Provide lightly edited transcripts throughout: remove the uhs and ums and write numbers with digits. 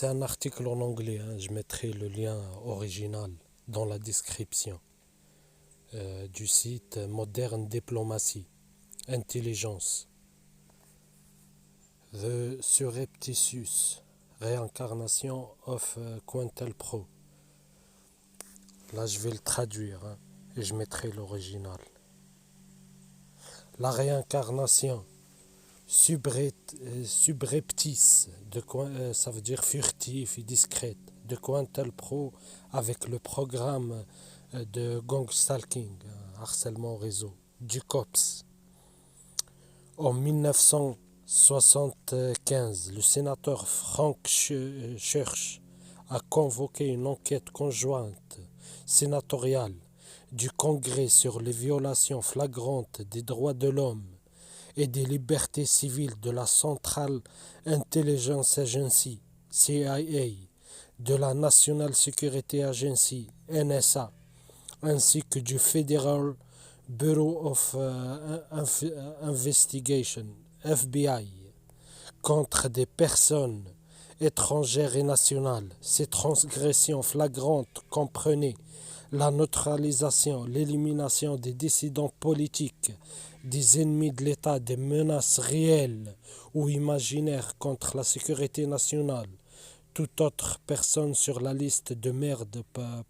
C'est un article en anglais, hein. Je mettrai le lien original dans la description du site Modern Diplomacy, Intelligence, The Surreptitious Reincarnation of COINTELPRO. Là, je vais le traduire, hein, et je mettrai l'original. La réincarnation subreptice, ça veut dire furtif et discrète, de COINTELPRO avec le programme de gang stalking, harcèlement au réseau, du COPS. En 1975, le sénateur Frank Church a convoqué une enquête conjointe sénatoriale du Congrès sur les violations flagrantes des droits de l'homme et des libertés civiles de la Central Intelligence Agency, CIA, de la National Security Agency, NSA, ainsi que du Federal Bureau of Investigation, FBI, contre des personnes étrangères et nationales. Ces transgressions flagrantes comprenaient la neutralisation, l'élimination des dissidents politiques, des ennemis de l'État, des menaces réelles ou imaginaires contre la sécurité nationale, toute autre personne sur la liste de merde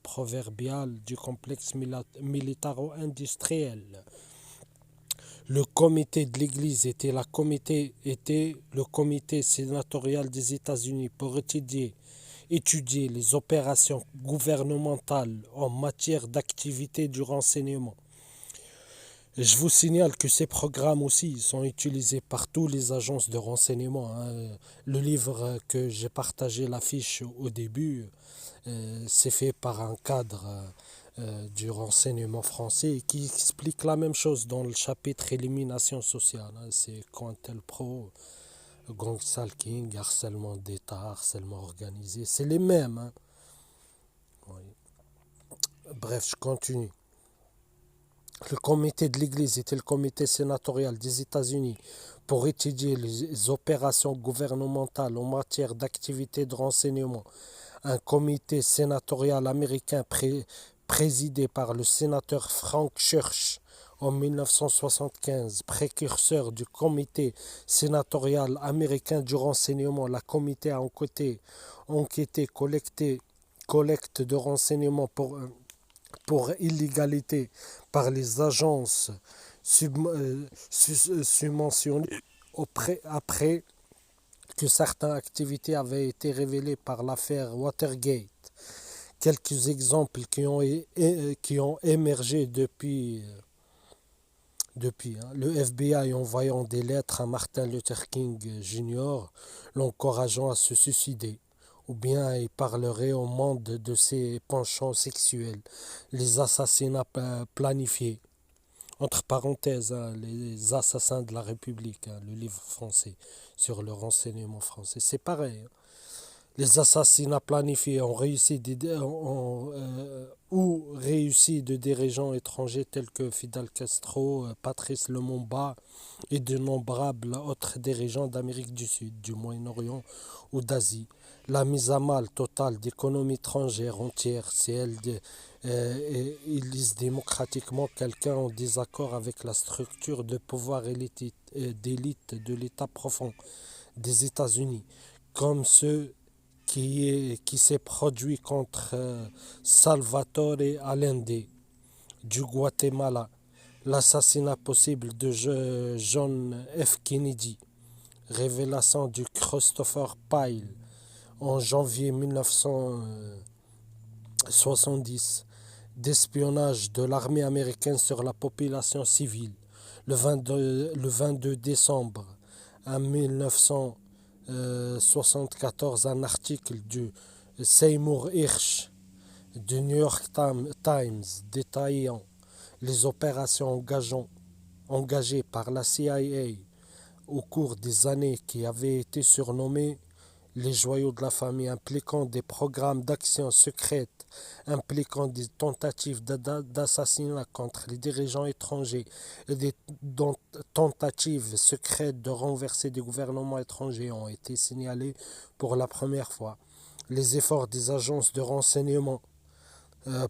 proverbiale du complexe militaro-industriel. Le comité de l'Église était le comité sénatorial des États-Unis pour étudier les opérations gouvernementales en matière d'activité du renseignement. Et je vous signale que ces programmes aussi sont utilisés par toutes les agences de renseignement. Le livre que j'ai partagé, l'affiche au début, c'est fait par un cadre du renseignement français qui explique la même chose dans le chapitre élimination sociale. C'est COINTELPRO, gang stalking, harcèlement d'État, harcèlement organisé, c'est les mêmes. Oui. Bref, je continue. Le comité de l'Église était le comité sénatorial des États-Unis pour étudier les opérations gouvernementales en matière d'activité de renseignement. Un comité sénatorial américain présidé par le sénateur Frank Church en 1975, précurseur du comité sénatorial américain du renseignement. La comité a enquêté, collecte de renseignements pour illégalité par les agences subventionnées après que certaines activités avaient été révélées par l'affaire Watergate. Quelques exemples qui ont émergé depuis le FBI envoyant des lettres à Martin Luther King Jr. l'encourageant à se suicider. Ou bien il parlerait au monde de ses penchants sexuels, les assassinats planifiés. Entre parenthèses, les assassins de la République, le livre français sur le renseignement français, c'est pareil. Les assassinats planifiés ont réussi de dirigeants étrangers tels que Fidel Castro, Patrice Lumumba et de nombrables autres dirigeants d'Amérique du Sud, du Moyen-Orient ou d'Asie. La mise à mal totale d'économies étrangères entières, si elles élisent démocratiquement quelqu'un en désaccord avec la structure de pouvoir d'élite de l'État profond des États-Unis, comme ceux qui s'est produit contre Salvatore Allende du Guatemala, l'assassinat possible de John F. Kennedy, révélation du Christopher Pyle en janvier 1970, d'espionnage de l'armée américaine sur la population civile, le 22 décembre 1974, un article de Seymour Hirsch du New York Times détaillant les opérations engagées par la CIA au cours des années qui avaient été surnommées les joyaux de la famille, impliquant des programmes d'action secrète, impliquant des tentatives d'assassinat contre les dirigeants étrangers et des tentatives secrètes de renverser des gouvernements étrangers ont été signalées pour la première fois. les efforts des agences de renseignement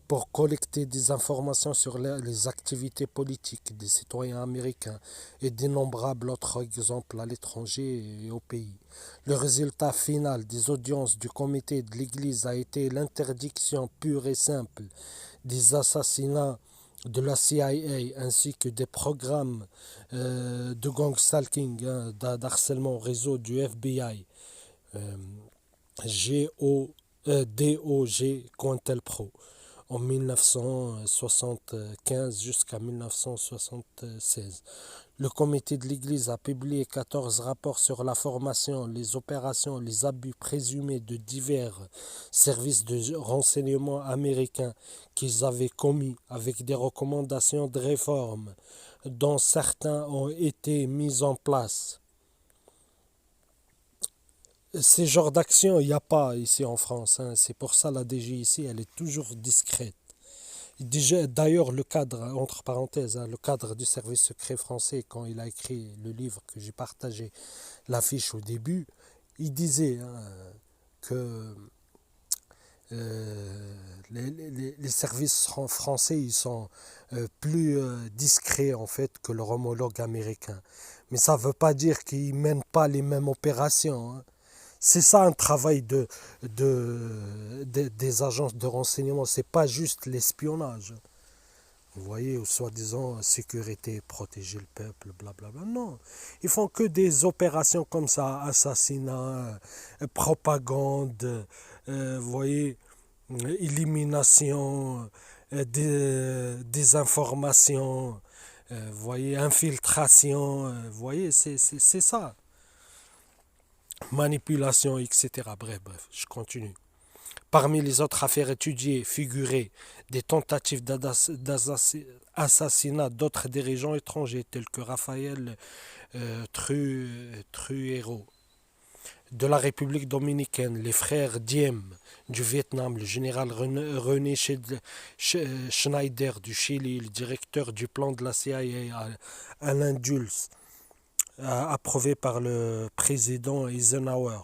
pour collecter des informations sur les activités politiques des citoyens américains et d'innombrables autres exemples à l'étranger et au pays. Le résultat final des audiences du comité de l'Église a été l'interdiction pure et simple des assassinats de la CIA ainsi que des programmes de gang stalking, d'harcèlement au réseau du FBI, euh, DOG COINTELPRO en 1975 jusqu'à 1976. Le comité de l'Église a publié 14 rapports sur la formation, les opérations, les abus présumés de divers services de renseignement américains qu'ils avaient commis avec des recommandations de réforme dont certains ont été mis en place. Ces genres d'actions, il n'y a pas ici en France. C'est pour ça la DG ici, elle est toujours discrète. D'ailleurs, le cadre, entre parenthèses, le cadre du service secret français, quand il a écrit le livre que j'ai partagé, l'affiche au début, il disait que les services français ils sont plus discrets en fait que leur homologue américain. Mais ça ne veut pas dire qu'ils ne mènent pas les mêmes opérations. C'est ça un travail des agences de renseignement. C'est pas juste l'espionnage. Vous voyez, ou soi-disant sécurité, protéger le peuple, blablabla. Non, ils font que des opérations comme ça, assassinat, propagande, vous voyez, élimination, désinformation, vous voyez, infiltration, vous voyez, c'est ça. Manipulation, etc. Bref, je continue. Parmi les autres affaires étudiées figuraient des tentatives d'assassinat d'autres dirigeants étrangers tels que Raphaël Trujillo de la République dominicaine, les frères Diem du Vietnam, le général René Schneider du Chili, le directeur du plan de la CIA, Alain Dulles, approuvé par le président Eisenhower,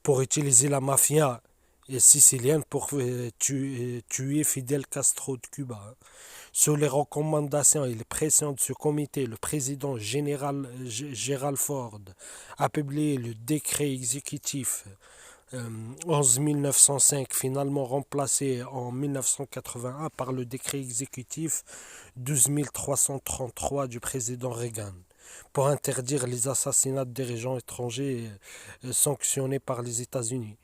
pour utiliser la mafia sicilienne pour tuer Fidel Castro de Cuba. Sous les recommandations et les pressions de ce comité, le président général Gerald Ford a publié le décret exécutif 11 905, finalement remplacé en 1981 par le décret exécutif 12 333 du président Reagan, pour interdire les assassinats de dirigeants étrangers sanctionnés par les États-Unis.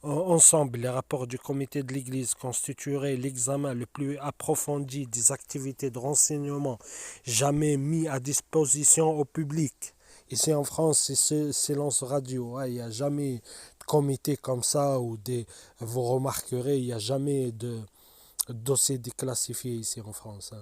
Ensemble, les rapports du comité de l'Église constitueraient l'examen le plus approfondi des activités de renseignement jamais mis à disposition au public. Ici en France, c'est silence radio. Il n'y a jamais de comité comme ça ou vous remarquerez, il n'y a jamais de dossier déclassifié ici en France.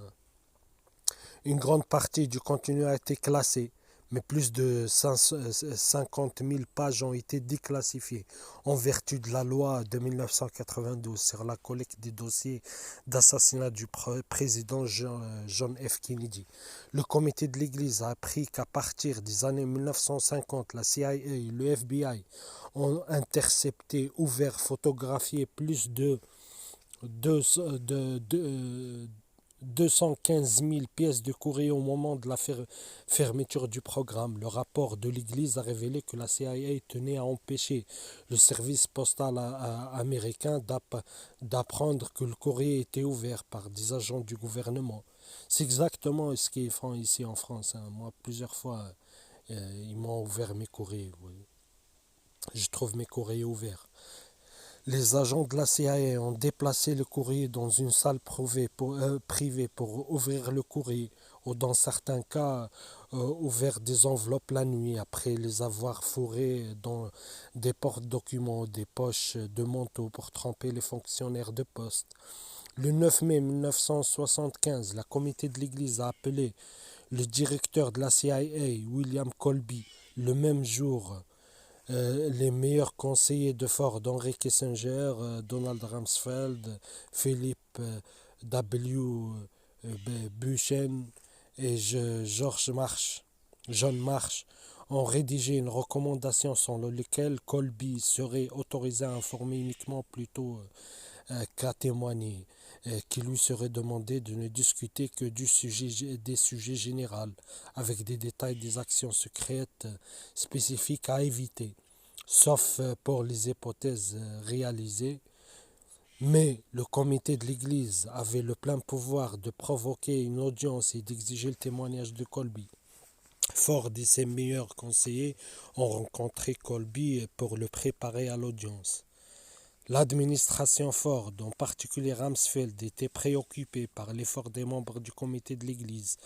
Une grande partie du contenu a été classée, mais plus de 50 000 pages ont été déclassifiées en vertu de la loi de 1992 sur la collecte des dossiers d'assassinat du président John F. Kennedy. Le comité de l'Église a appris qu'à partir des années 1950, la CIA et le FBI ont intercepté, ouvert, photographié plus de 215 000 pièces de courrier au moment de la fermeture du programme. Le rapport de l'Église a révélé que la CIA tenait à empêcher le service postal américain d'apprendre que le courrier était ouvert par des agents du gouvernement. C'est exactement ce qu'ils font ici en France. Moi, plusieurs fois, ils m'ont ouvert mes courriers. Oui. Je trouve mes courriers ouverts. Les agents de la CIA ont déplacé le courrier dans une salle privée pour ouvrir le courrier, ou dans certains cas, ouvert des enveloppes la nuit après les avoir fourrées dans des porte-documents, des poches de manteau pour tremper les fonctionnaires de poste. Le 9 mai 1975, la comité de l'Église a appelé le directeur de la CIA, William Colby, le même jour. Les meilleurs conseillers de Ford, Henry Kissinger, Donald Rumsfeld, Philippe W. Buchanan et John Marsh, ont rédigé une recommandation selon laquelle Colby serait autorisé à informer uniquement plutôt qu'à témoigner, qu'il lui serait demandé de ne discuter que des sujets généraux, avec des détails des actions secrètes spécifiques à éviter, sauf pour les hypothèses réalisées. Mais le comité de l'Église avait le plein pouvoir de provoquer une audience et d'exiger le témoignage de Colby. Ford et ses meilleurs conseillers ont rencontré Colby pour le préparer à l'audience. L'administration Ford, en particulier Rumsfeld, était préoccupée par l'effort des membres du comité de l'Église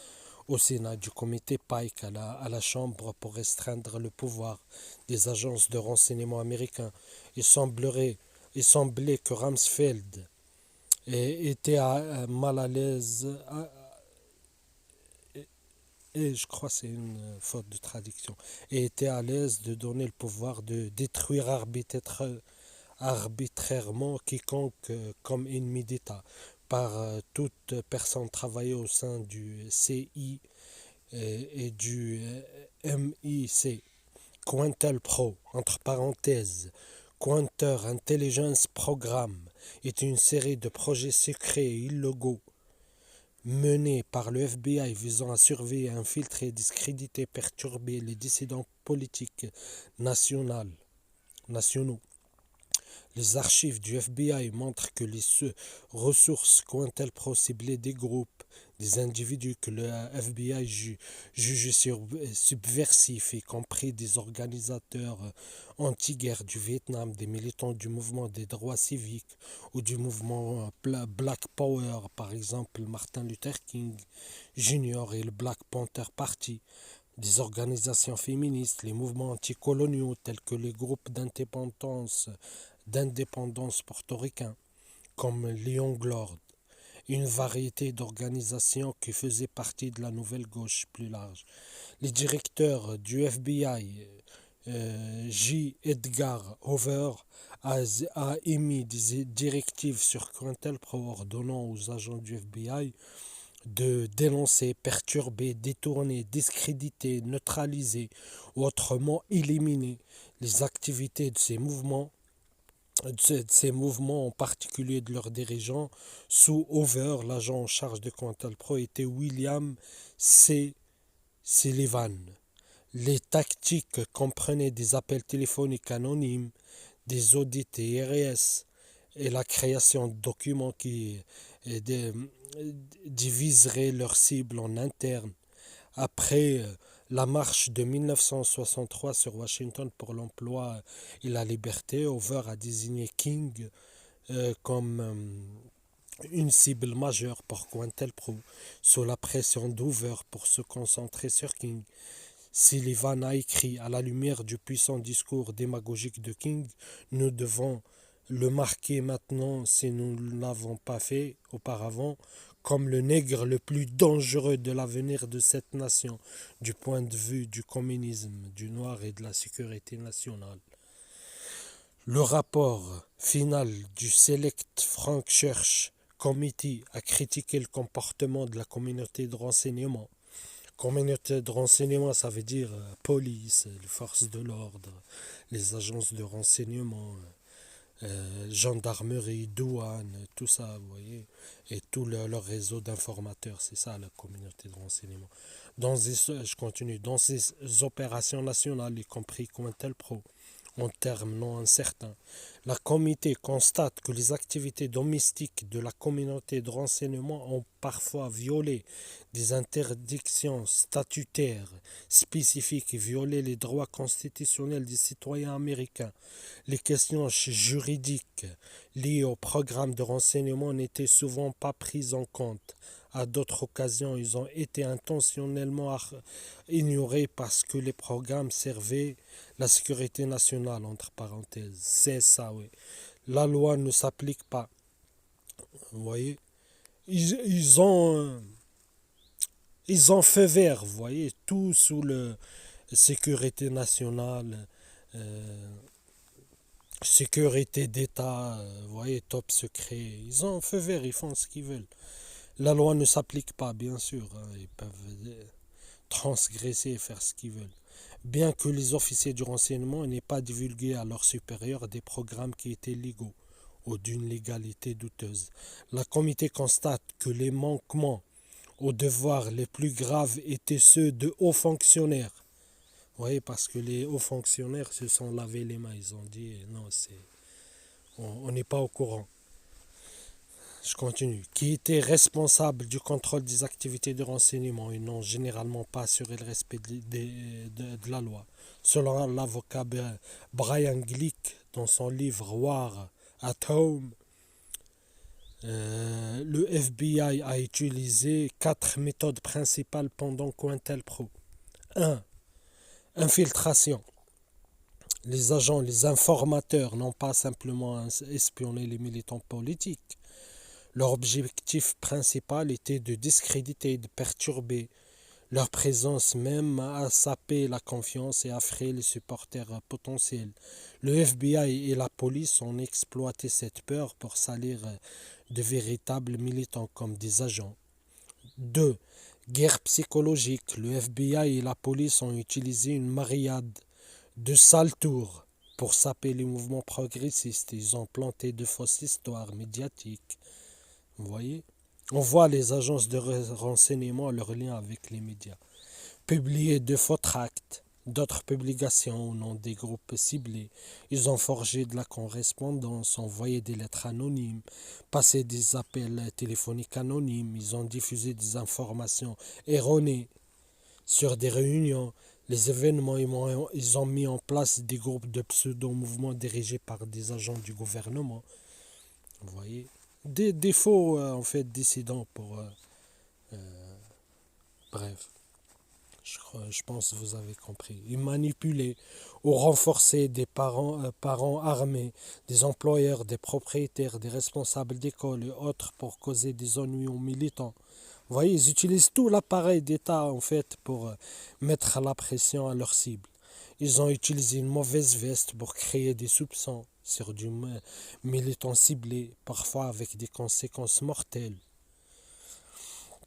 au Sénat, du comité Pike à la Chambre pour restreindre le pouvoir des agences de renseignement américains. Il semblait que Rumsfeld était mal à l'aise, et je crois que c'est une faute de traduction, et était à l'aise de donner le pouvoir de détruire arbitrairement quiconque comme ennemi d'État par toute personne travaillant au sein du CI et du MIC. COINTELPRO, entre parenthèses, Counter Intelligence Programme, est une série de projets secrets et illégaux menés par le FBI visant à surveiller, infiltrer, discréditer, perturber les dissidents politiques nationaux. Les archives du FBI montrent que les ressources COINTELPRO ciblaient des groupes, des individus que le FBI juge subversifs, y compris des organisateurs anti-guerre du Vietnam, des militants du mouvement des droits civiques ou du mouvement Black Power, par exemple Martin Luther King Jr. et le Black Panther Party, des organisations féministes, les mouvements anticoloniaux tels que les groupes d'indépendance portoricains, comme Leon Glord, une variété d'organisations qui faisaient partie de la nouvelle gauche plus large. Les directeurs du FBI, J. Edgar Hoover, a émis des directives sur COINTELPRO ordonnant aux agents du FBI de dénoncer, perturber, détourner, discréditer, neutraliser ou autrement éliminer les activités de ces mouvements, en particulier de leurs dirigeants. Sous Hoover, l'agent en charge de COINTELPRO était William C. Sullivan. Les tactiques comprenaient des appels téléphoniques anonymes, des audits IRS et la création de documents qui diviseraient leurs cibles en interne. Après la marche de 1963 sur Washington pour l'emploi et la liberté, Hoover a désigné King comme une cible majeure pour COINTELPRO. Sous la pression d'Hoover pour se concentrer sur King, Sullivan a écrit: à la lumière du puissant discours démagogique de King, nous devons le marquer maintenant si nous ne l'avons pas fait auparavant comme le nègre le plus dangereux de l'avenir de cette nation du point de vue du communisme, du noir et de la sécurité nationale. Le rapport final du Select Frank Church Committee a critiqué le comportement de la communauté de renseignement. Communauté de renseignement, ça veut dire police, les forces de l'ordre, les agences de renseignement, gendarmerie, douane, tout ça, vous voyez, et tout leur réseau d'informateurs, c'est ça la communauté de renseignement. Je continue, dans ces opérations nationales, y compris COINTELPRO, en termes non incertains, la comité constate que les activités domestiques de la communauté de renseignement ont parfois violé des interdictions statutaires spécifiques et violé les droits constitutionnels des citoyens américains. Les questions juridiques liées au programme de renseignement n'étaient souvent pas prises en compte. À d'autres occasions, ils ont été intentionnellement ignorés parce que les programmes servaient la sécurité nationale, entre parenthèses. C'est ça, oui. La loi ne s'applique pas. Vous voyez, ils ont fait vert, vous voyez, tout sous la sécurité nationale, sécurité d'État, vous voyez, top secret. Ils ont fait vert, ils font ce qu'ils veulent. La loi ne s'applique pas, bien sûr. Ils peuvent transgresser et faire ce qu'ils veulent. Bien que les officiers du renseignement n'aient pas divulgué à leurs supérieurs des programmes qui étaient légaux ou d'une légalité douteuse. La comité constate que les manquements aux devoirs les plus graves étaient ceux de hauts fonctionnaires. Oui, parce que les hauts fonctionnaires se sont lavés les mains. Ils ont dit non, on n'est pas au courant. Je continue. Qui étaient responsables du contrôle des activités de renseignement et n'ont généralement pas assuré le respect de la loi. Selon l'avocat Brian Glick, dans son livre War at Home, le FBI a utilisé 4 méthodes principales pendant COINTELPRO. 1. Infiltration. Les informateurs n'ont pas simplement espionné les militants politiques. Leur objectif principal était de discréditer et de perturber. Leur présence même a sapé la confiance et effrayé les supporters potentiels. Le FBI et la police ont exploité cette peur pour salir de véritables militants comme des agents. 2. Guerre psychologique. Le FBI et la police ont utilisé une myriade de sales tours pour saper les mouvements progressistes. Ils ont planté de fausses histoires médiatiques. Vous voyez? On voit les agences de renseignement, leur lien avec les médias. Publier de faux tracts, d'autres publications au nom des groupes ciblés. Ils ont forgé de la correspondance, envoyé des lettres anonymes, passé des appels téléphoniques anonymes. Ils ont diffusé des informations erronées sur des réunions. Les événements, ils ont mis en place des groupes de pseudo-mouvements dirigés par des agents du gouvernement. Vous voyez? Des faux en fait dissidents pour bref, je pense que vous avez compris. Ils manipulaient ou renforçaient des parents armés, des employeurs, des propriétaires, des responsables d'école et autres pour causer des ennuis aux militants. Vous voyez, ils utilisent tout l'appareil d'État en fait pour mettre la pression à leur cible. Ils ont utilisé une mauvaise veste pour créer des soupçons sur du militant ciblé, parfois avec des conséquences mortelles.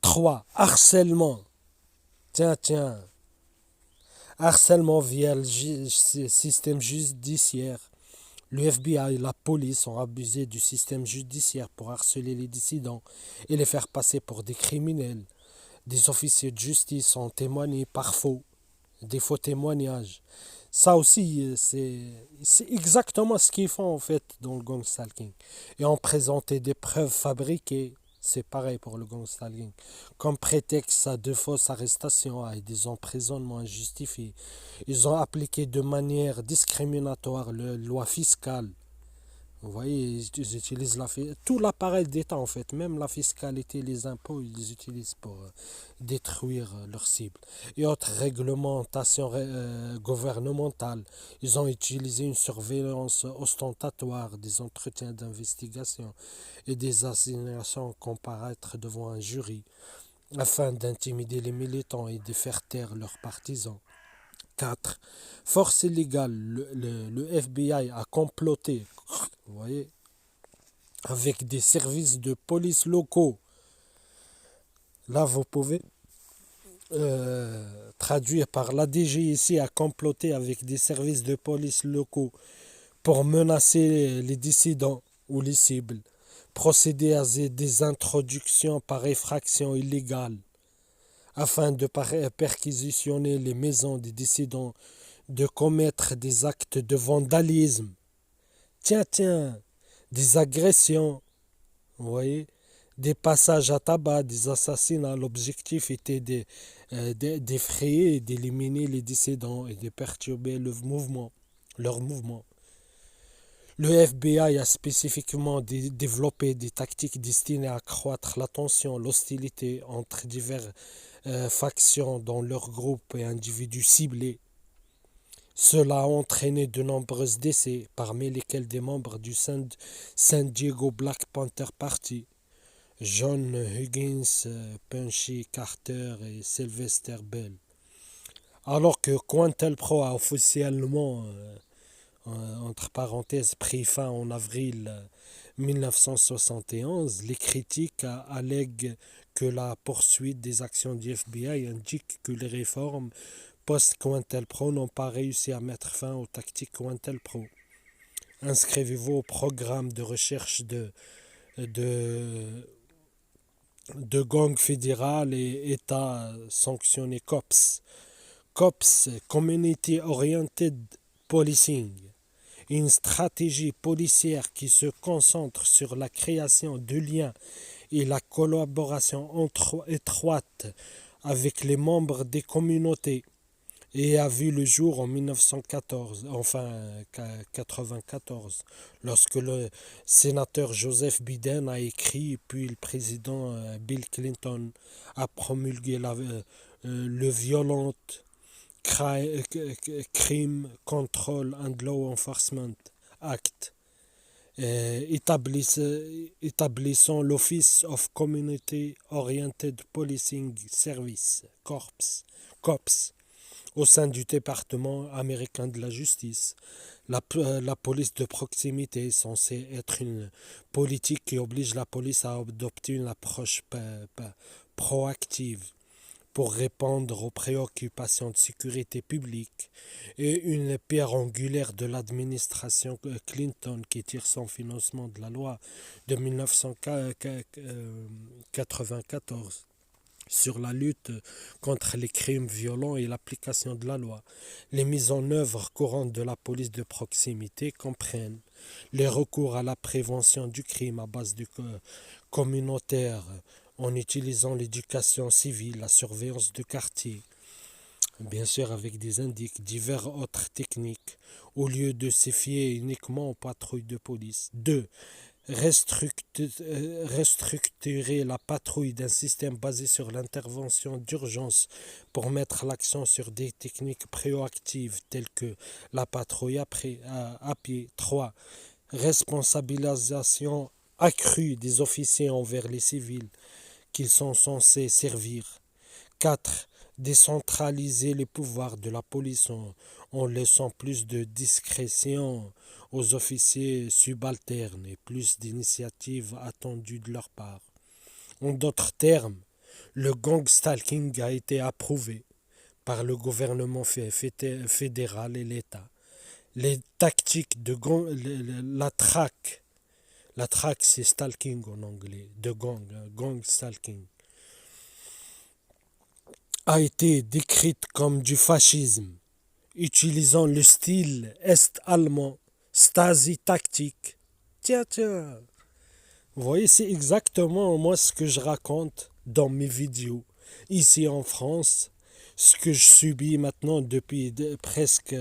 3. Harcèlement. Tiens. Harcèlement via le système judiciaire. Le FBI et la police ont abusé du système judiciaire pour harceler les dissidents et les faire passer pour des criminels. Des officiers de justice ont témoigné par des faux témoignages. Ça aussi, c'est exactement ce qu'ils font en fait dans le gang stalking. Et ont présenté des preuves fabriquées. C'est pareil pour le gang stalking. Comme prétexte à de fausses arrestations et des emprisonnements injustifiés. Ils ont appliqué de manière discriminatoire la loi fiscale. Vous voyez, ils utilisent tout l'appareil d'État en fait, même la fiscalité, les impôts, ils les utilisent pour détruire leurs cibles. Et autres réglementations gouvernementales, ils ont utilisé une surveillance ostentatoire, des entretiens d'investigation et des assignations comparaître devant un jury, afin d'intimider les militants et de faire taire leurs partisans. 4. Force illégale. Le FBI a comploté, vous voyez, avec des services de police locaux. Là, vous pouvez traduire par la DGIC a comploté avec des services de police locaux pour menacer les dissidents ou les cibles, procéder à des introductions par effraction illégale, afin de perquisitionner les maisons des dissidents, de commettre des actes de vandalisme. Tiens, des agressions, vous voyez, des passages à tabac, des assassinats. L'objectif était d'effrayer et d'éliminer les dissidents et de perturber leur mouvement. Le FBI a spécifiquement développé des tactiques destinées à accroître la tension, l'hostilité entre diverses factions dans leur groupe et individus ciblés. Cela a entraîné de nombreux décès, parmi lesquels des membres du San Diego Black Panther Party, John Huggins, Punchy Carter et Sylvester Bell. Alors que COINTELPRO a officiellement, entre parenthèses, pris fin en avril 1971, les critiques allèguent que la poursuite des actions du FBI indique que les réformes post-COINTELPRO n'ont pas réussi à mettre fin aux tactiques COINTELPRO. Inscrivez-vous au programme de recherche de gangs fédéral et État sanctionné COPS. COPS, Community Oriented Policing, une stratégie policière qui se concentre sur la création de liens et la collaboration étroite avec les membres des communautés et a vu le jour en 1994, lorsque le sénateur Joseph Biden a écrit, puis le président Bill Clinton a promulgué le violent Crime Control and Law Enforcement Act, établissant l'Office of Community Oriented Policing Service, COPS, au sein du département américain de la justice. La police de proximité est censée être une politique qui oblige la police à adopter une approche proactive pour répondre aux préoccupations de sécurité publique, et une pierre angulaire de l'administration Clinton qui tire son financement de la loi de 1994 sur la lutte contre les crimes violents et l'application de la loi. Les mises en œuvre courantes de la police de proximité comprennent les recours à la prévention du crime à base du communautaire en utilisant l'éducation civile, la surveillance de quartier, bien sûr avec des indices, diverses autres techniques, au lieu de se fier uniquement aux patrouilles de police. 2. Restructurer la patrouille d'un système basé sur l'intervention d'urgence pour mettre l'accent sur des techniques proactives telles que la patrouille à pied. 3. Responsabilisation accrue des officiers envers les civils qu'ils sont censés servir. 4. Décentraliser les pouvoirs de la police en laissant plus de discrétion aux officiers subalternes et plus d'initiatives attendues de leur part. En d'autres termes, le gang stalking a été approuvé par le gouvernement fédéral et l'État. Les tactiques de gang, la traque c'est stalking en anglais, de gang stalking, a été décrite comme du fascisme, utilisant le style est-allemand, Stasi-tactique. Tiens. Vous voyez, c'est exactement moi ce que je raconte dans mes vidéos. Ici en France, ce que je subis maintenant depuis presque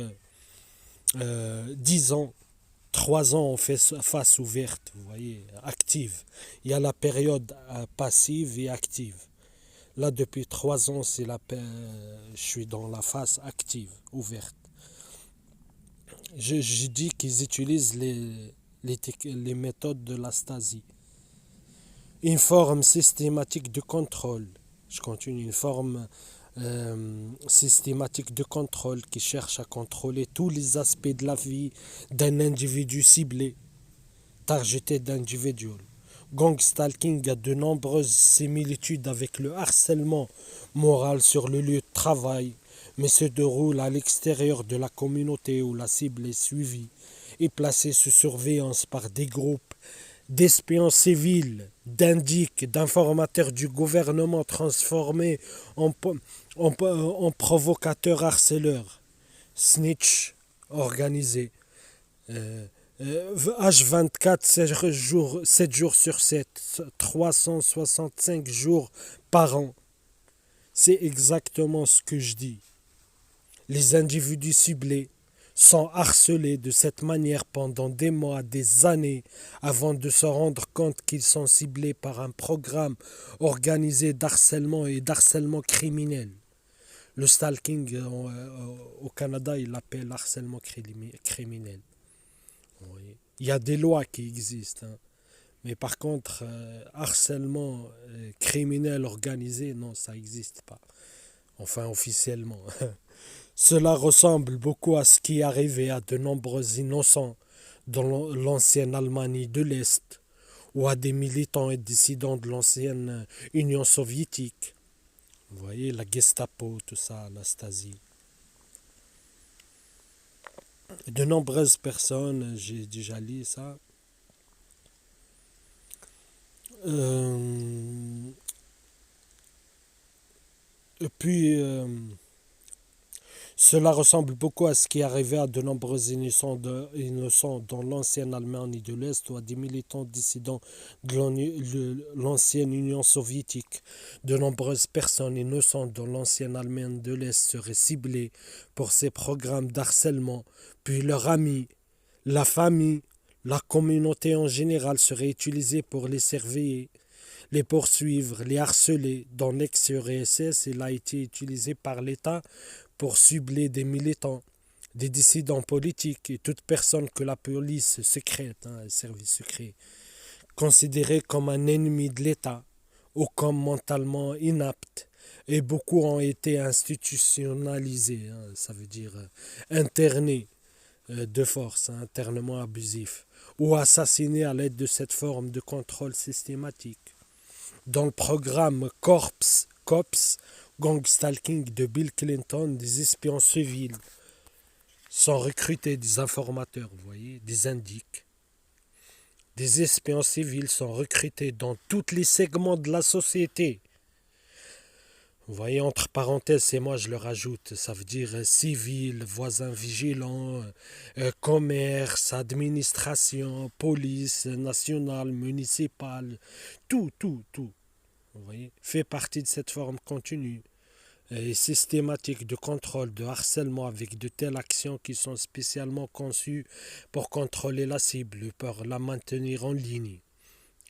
10 ans. 3 ans, on fait face ouverte, vous voyez, active. Il y a la période passive et active. Là, depuis 3 ans, je suis dans la phase active, ouverte. Je dis qu'ils utilisent les méthodes de la Stasi. Une forme systématique de contrôle. Je continue. Une forme systématique de contrôle qui cherche à contrôler tous les aspects de la vie d'un individu ciblé, targeté d'individuel. Gang stalking a de nombreuses similitudes avec le harcèlement moral sur le lieu de travail, mais se déroule à l'extérieur de la communauté où la cible est suivie et placée sous surveillance par des groupes d'espions civils, d'indiques, d'informateurs du gouvernement transformés en provocateurs harceleurs, snitch organisés. H24, 7 jours sur 7, 365 jours par an. C'est exactement ce que je dis. Les individus ciblés sont harcelés de cette manière pendant des mois, des années, avant de se rendre compte qu'ils sont ciblés par un programme organisé d'harcèlement et d'harcèlement criminel. Le stalking au Canada, il l'appelle harcèlement criminel. Oui. Il y a des lois qui existent, hein. Mais par contre, harcèlement criminel organisé, non, ça n'existe pas. Enfin, officiellement. Cela ressemble beaucoup à ce qui est arrivé à de nombreux innocents dans l'ancienne Allemagne de l'Est, ou à des militants et dissidents de l'ancienne Union soviétique. Vous voyez, la Gestapo, tout ça, la Stasi. De nombreuses personnes, j'ai déjà lu ça. Euh, et puis, cela ressemble beaucoup à ce qui arrivait à de nombreux innocents dans l'ancienne Allemagne de l'Est ou à des militants dissidents de l'ancienne Union soviétique. De nombreuses personnes innocentes dans l'ancienne Allemagne de l'Est seraient ciblées pour ces programmes d'harcèlement, puis leurs amis, la famille, la communauté en général seraient utilisés pour les surveiller, les poursuivre, les harceler. Dans l'ex-URSS, il a été utilisé par l'État pour cibler des militants, des dissidents politiques et toute personne que la police secrète, les services secrets, considérée comme un ennemi de l'État ou comme mentalement inapte. Et beaucoup ont été institutionnalisés, ça veut dire internés de force, internement abusif, ou assassinés à l'aide de cette forme de contrôle systématique. Dans le programme COPS, Gang Stalking de Bill Clinton, des espions civils sont recrutés, des informateurs, vous voyez, des indiques. Des espions civils sont recrutés dans tous les segments de la société. Vous voyez, entre parenthèses, et moi je le rajoute, ça veut dire civil, voisins vigilants, commerce, administration, police nationale, municipale, tout. Vous voyez, fait partie de cette forme continue et systématique de contrôle, de harcèlement avec de telles actions qui sont spécialement conçues pour contrôler la cible, pour la maintenir en ligne,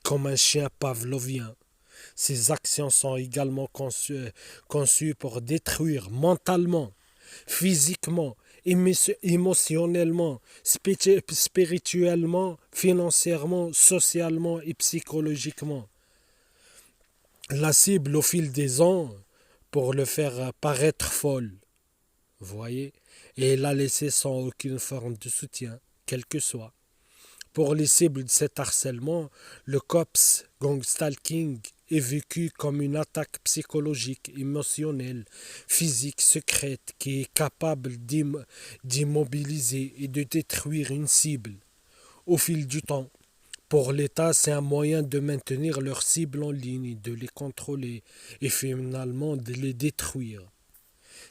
comme un chien pavlovien. Ces actions sont également conçues pour détruire mentalement, physiquement, émotionnellement, spirituellement, financièrement, socialement et psychologiquement la cible au fil des ans pour le faire paraître folle. Vous voyez? Et la laisser sans aucune forme de soutien, quel que soit. Pour les cibles de cet harcèlement, le COPS, gang stalking, est vécu comme une attaque psychologique, émotionnelle, physique, secrète, qui est capable d'immobiliser et de détruire une cible au fil du temps. Pour l'État, c'est un moyen de maintenir leurs cibles en ligne, de les contrôler et finalement de les détruire.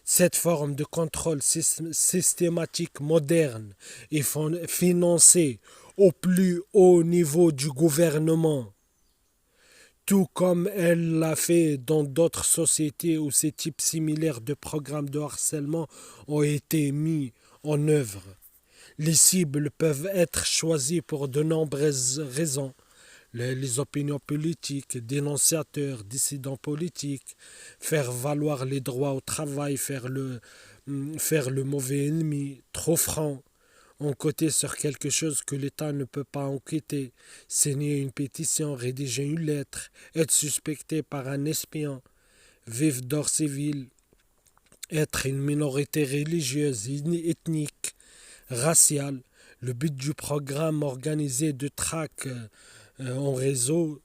Cette forme de contrôle systématique moderne est financée au plus haut niveau du gouvernement, tout comme elle l'a fait dans d'autres sociétés où ces types similaires de programmes de harcèlement ont été mis en œuvre. Les cibles peuvent être choisies pour de nombreuses raisons. Les opinions politiques, dénonciateurs, dissidents politiques, faire valoir les droits au travail, faire le mauvais ennemi, trop franc, enquêter sur quelque chose que l'État ne peut pas enquêter, signer une pétition, rédiger une lettre, être suspecté par un espion, vivre d'or civil, être une minorité religieuse, ethnique, raciale. Le but du programme organisé de traque en réseau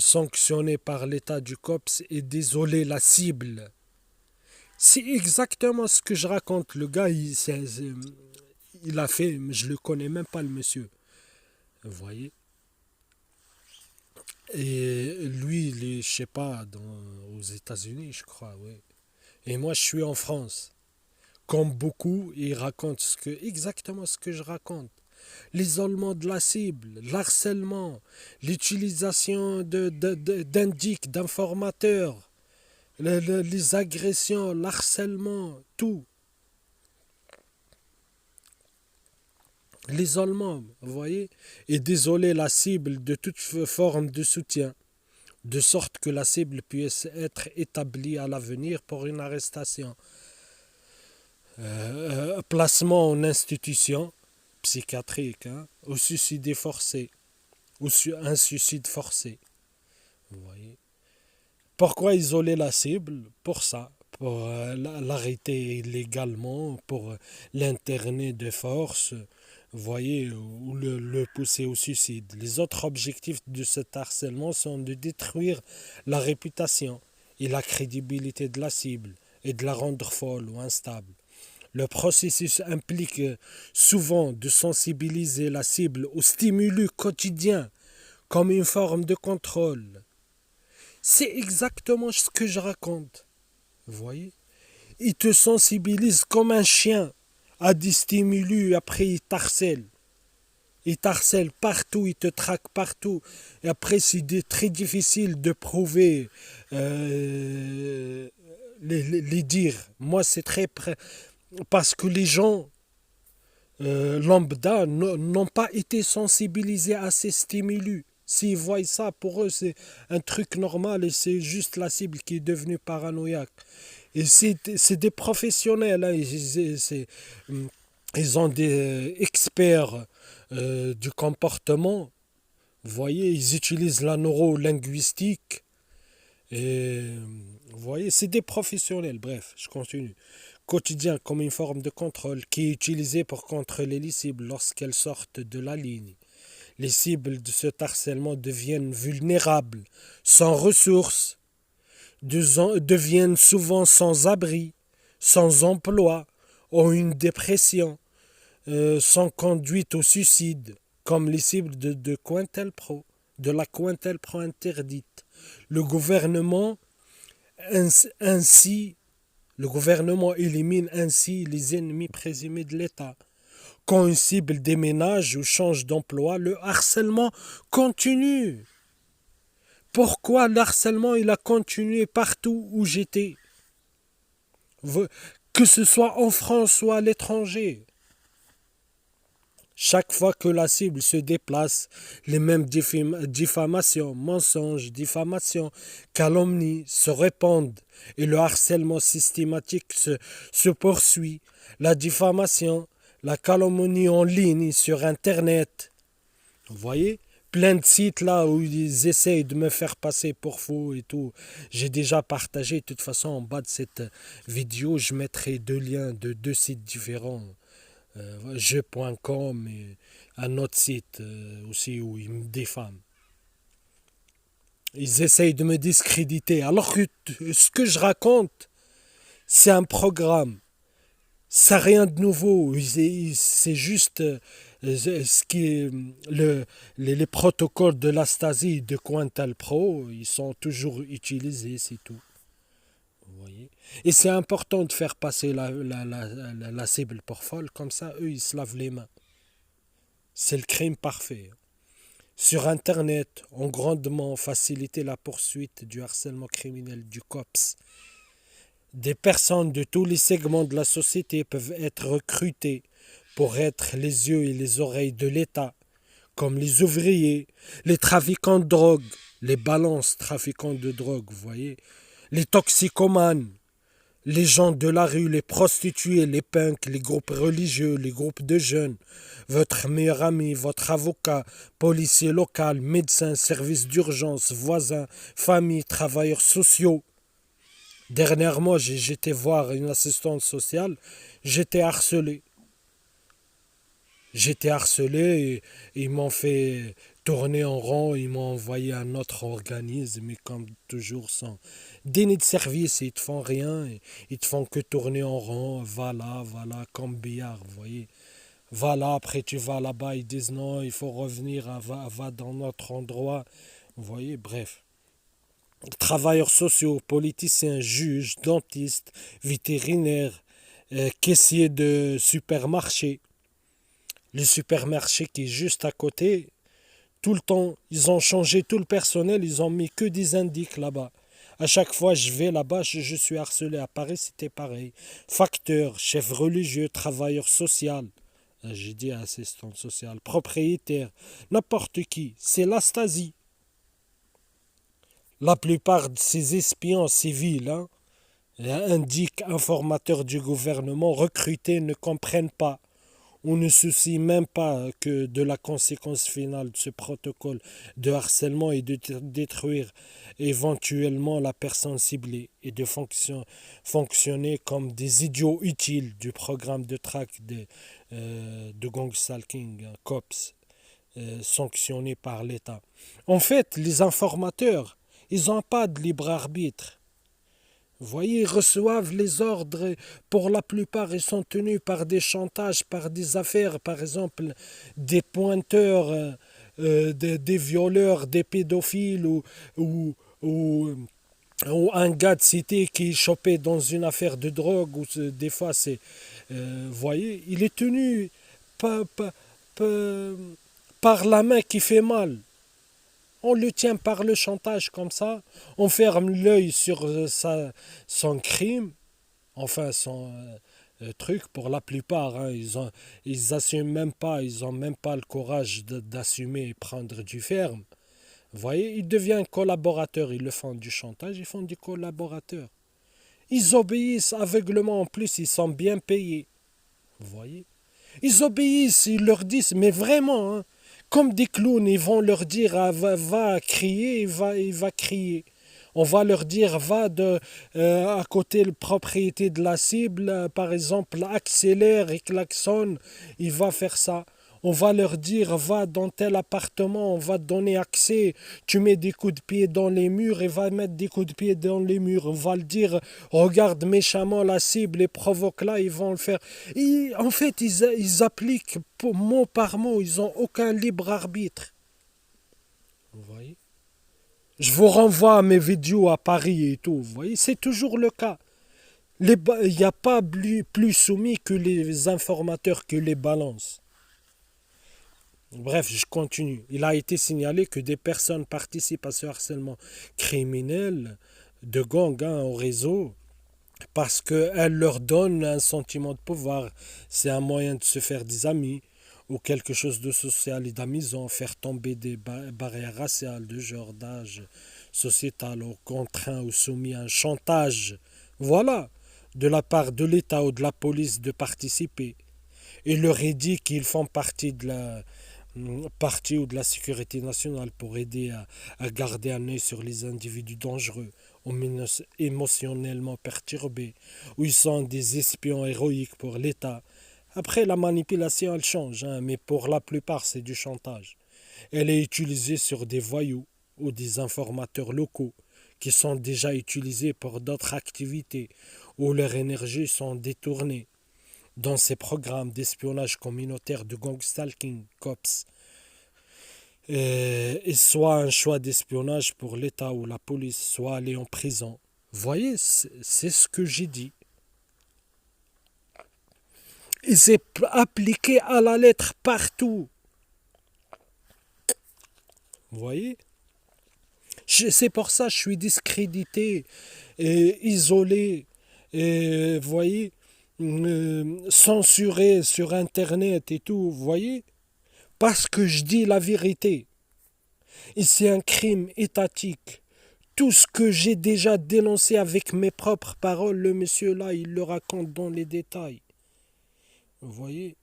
sanctionné par l'État du COPS est d'isoler la cible. C'est exactement ce que je raconte. Le gars, il a fait, mais je le connais même pas le monsieur. Vous voyez? Et lui, il est, je sais pas, aux États-Unis, je crois, oui. Et moi, je suis en France. Comme beaucoup, il raconte exactement ce que je raconte. L'isolement de la cible, l'harcèlement, l'utilisation d'indices, d'informateurs, les agressions, l'harcèlement, tout. L'isolement, vous voyez, et d'isoler la cible de toute forme de soutien, de sorte que la cible puisse être établie à l'avenir pour une arrestation. Placement en institution psychiatrique, ou suicide forcé, ou un suicide forcé. Vous voyez. Pourquoi isoler la cible? Pour ça, pour l'arrêter illégalement, pour l'interner de force, voyez, ou le pousser au suicide. Les autres objectifs de cet harcèlement sont de détruire la réputation et la crédibilité de la cible et de la rendre folle ou instable. Le processus implique souvent de sensibiliser la cible aux stimulus quotidiens comme une forme de contrôle. C'est exactement ce que je raconte. Vous voyez? Il te sensibilise comme un chien à des stimulus, après il t'harcèle. Il t'harcèle partout, il te traque partout. Et après, c'est très difficile de prouver les dires. Moi, c'est parce que les gens lambda n'ont pas été sensibilisés à ces stimulus. S'ils voient ça, pour eux, c'est un truc normal et c'est juste la cible qui est devenue paranoïaque. Et c'est des professionnels, hein, ils ont des experts du comportement. Vous voyez, ils utilisent la neurolinguistique. Et vous voyez, c'est des professionnels. Bref, je continue. Quotidien comme une forme de contrôle qui est utilisée pour contrôler les cibles lorsqu'elles sortent de la ligne. Les cibles de ce harcèlement deviennent vulnérables, sans ressources, deviennent souvent sans abri, sans emploi, ont une dépression, sont conduites au suicide, comme les cibles de Cointelpro, de la Cointelpro interdite. Le gouvernement ainsi, le gouvernement élimine ainsi les ennemis présumés de l'État. Quand une cible déménage ou change d'emploi, le harcèlement continue. Pourquoi le harcèlement il a continué partout où j'étais? Que ce soit en France ou à l'étranger. Chaque fois que la cible se déplace, les mêmes diffamations, mensonges, diffamations, calomnies se répandent et le harcèlement systématique se poursuit. La diffamation, la calomnie en ligne sur Internet. Vous voyez? Plein de sites là où ils essayent de me faire passer pour fou et tout. J'ai déjà partagé, de toute façon, en bas de cette vidéo, je mettrai deux liens de deux sites différents. Jeu.com et un autre site aussi où ils me diffament. Ils essayent de me discréditer. Alors que ce que je raconte, c'est un programme. C'est rien de nouveau. C'est juste ce qui est les protocoles de la Stasi et de Cointelpro, ils sont toujours utilisés, c'est tout. Vous voyez? Et c'est important de faire passer la cible pour folle, comme ça, eux, ils se lavent les mains. C'est le crime parfait. Sur Internet, ont grandement facilité la poursuite du harcèlement criminel du COPS. Des personnes de tous les segments de la société peuvent être recrutées pour être les yeux et les oreilles de l'État, comme les ouvriers, les trafiquants de drogue, les balances trafiquants de drogue, vous voyez, les toxicomanes, les gens de la rue, les prostituées, les punks, les groupes religieux, les groupes de jeunes, votre meilleur ami, votre avocat, policier local, médecin, service d'urgence, voisins, famille, travailleurs sociaux. Dernièrement, j'étais voir une assistante sociale, j'étais harcelé. J'étais harcelé et ils m'ont fait tourner en rond, ils m'ont envoyé à un autre organisme, mais comme toujours sans déni de service, ils te font rien, ils te font que tourner en rond, voilà, comme billard, vous voyez. Voilà, après tu vas là-bas, ils disent non, il faut revenir, va dans notre endroit, vous voyez, bref. Travailleurs sociaux, politiciens, juges, dentistes, vétérinaires, caissiers de supermarchés. Le supermarché qui est juste à côté, tout le temps, ils ont changé tout le personnel, ils ont mis que des indices là-bas. À chaque fois je vais là-bas, je suis harcelé. À Paris, c'était pareil. Facteur, chef religieux, travailleur social. J'ai dit assistant social, propriétaire, n'importe qui. C'est la Stasi. La plupart de ces espions civils, indiquent informateurs du gouvernement recrutés ne comprennent pas On ne soucie même pas que de la conséquence finale de ce protocole de harcèlement et de détruire éventuellement la personne ciblée et de fonctionner comme des idiots utiles du programme de traque de gang stalking, COPS, sanctionné par l'État. En fait, les informateurs, ils n'ont pas de libre arbitre. Vous voyez, ils reçoivent les ordres. Pour la plupart, ils sont tenus par des chantages, par des affaires, par exemple, des pointeurs, des violeurs, des pédophiles ou, ou, ou un gars de cité qui est chopé dans une affaire de drogue. Ou des fois, c'est. Vous voyez, il est tenu par, par, par, par la main qui fait mal. On le tient par le chantage comme ça, on ferme l'œil sur son crime, enfin son truc pour la plupart. Hein, ils assument même pas, ils ont même pas le courage d'assumer et prendre du ferme. Vous voyez, ils deviennent collaborateurs, ils le font du chantage, ils font du collaborateur. Ils obéissent aveuglement, en plus ils sont bien payés. Vous voyez, ils obéissent, ils leur disent, mais vraiment, hein, comme des clowns, ils vont leur dire ah, va crier, il va crier. On va leur dire va à côté de la propriété de la cible, par exemple, accélère et klaxonne, il va faire ça. On va leur dire va dans tel appartement, on va te donner accès, tu mets des coups de pied dans les murs et va mettre des coups de pied dans les murs. On va le dire regarde méchamment la cible et provoque là, ils vont le faire. Et, en fait, ils appliquent mot par mot, ils n'ont aucun libre arbitre. Vous voyez? Je vous renvoie à mes vidéos à Paris et tout, vous voyez, c'est toujours le cas. Il n'y a pas plus soumis que les informateurs que les balances. Bref, je continue. Il a été signalé que des personnes participent à ce harcèlement criminel de gang au réseau parce qu'elle leur donne un sentiment de pouvoir. C'est un moyen de se faire des amis ou quelque chose de social et d'amusant, faire tomber des barrières raciales, de genre, d'âge, sociétal, ou contraint ou soumis à un chantage. Voilà, de la part de l'État ou de la police de participer. Et leur est dit qu'ils font partie ou de la sécurité nationale pour aider à garder un œil sur les individus dangereux ou émotionnellement perturbés, ou ils sont des espions héroïques pour l'État. Après, la manipulation, elle change, hein, mais pour la plupart, c'est du chantage. Elle est utilisée sur des voyous ou des informateurs locaux qui sont déjà utilisés pour d'autres activités où leurs énergies sont détournées dans ces programmes d'espionnage communautaire de gang stalking, COPS, et soit un choix d'espionnage pour l'État ou la police, soit aller en prison. Vous voyez, c'est ce que j'ai dit. Et c'est appliqué à la lettre partout. Vous voyez? C'est pour ça que je suis discrédité, et isolé, et vous voyez, censuré sur Internet et tout, vous voyez? Parce que je dis la vérité. Et c'est un crime étatique. Tout ce que j'ai déjà dénoncé avec mes propres paroles, le monsieur là, il le raconte dans les détails. Vous voyez?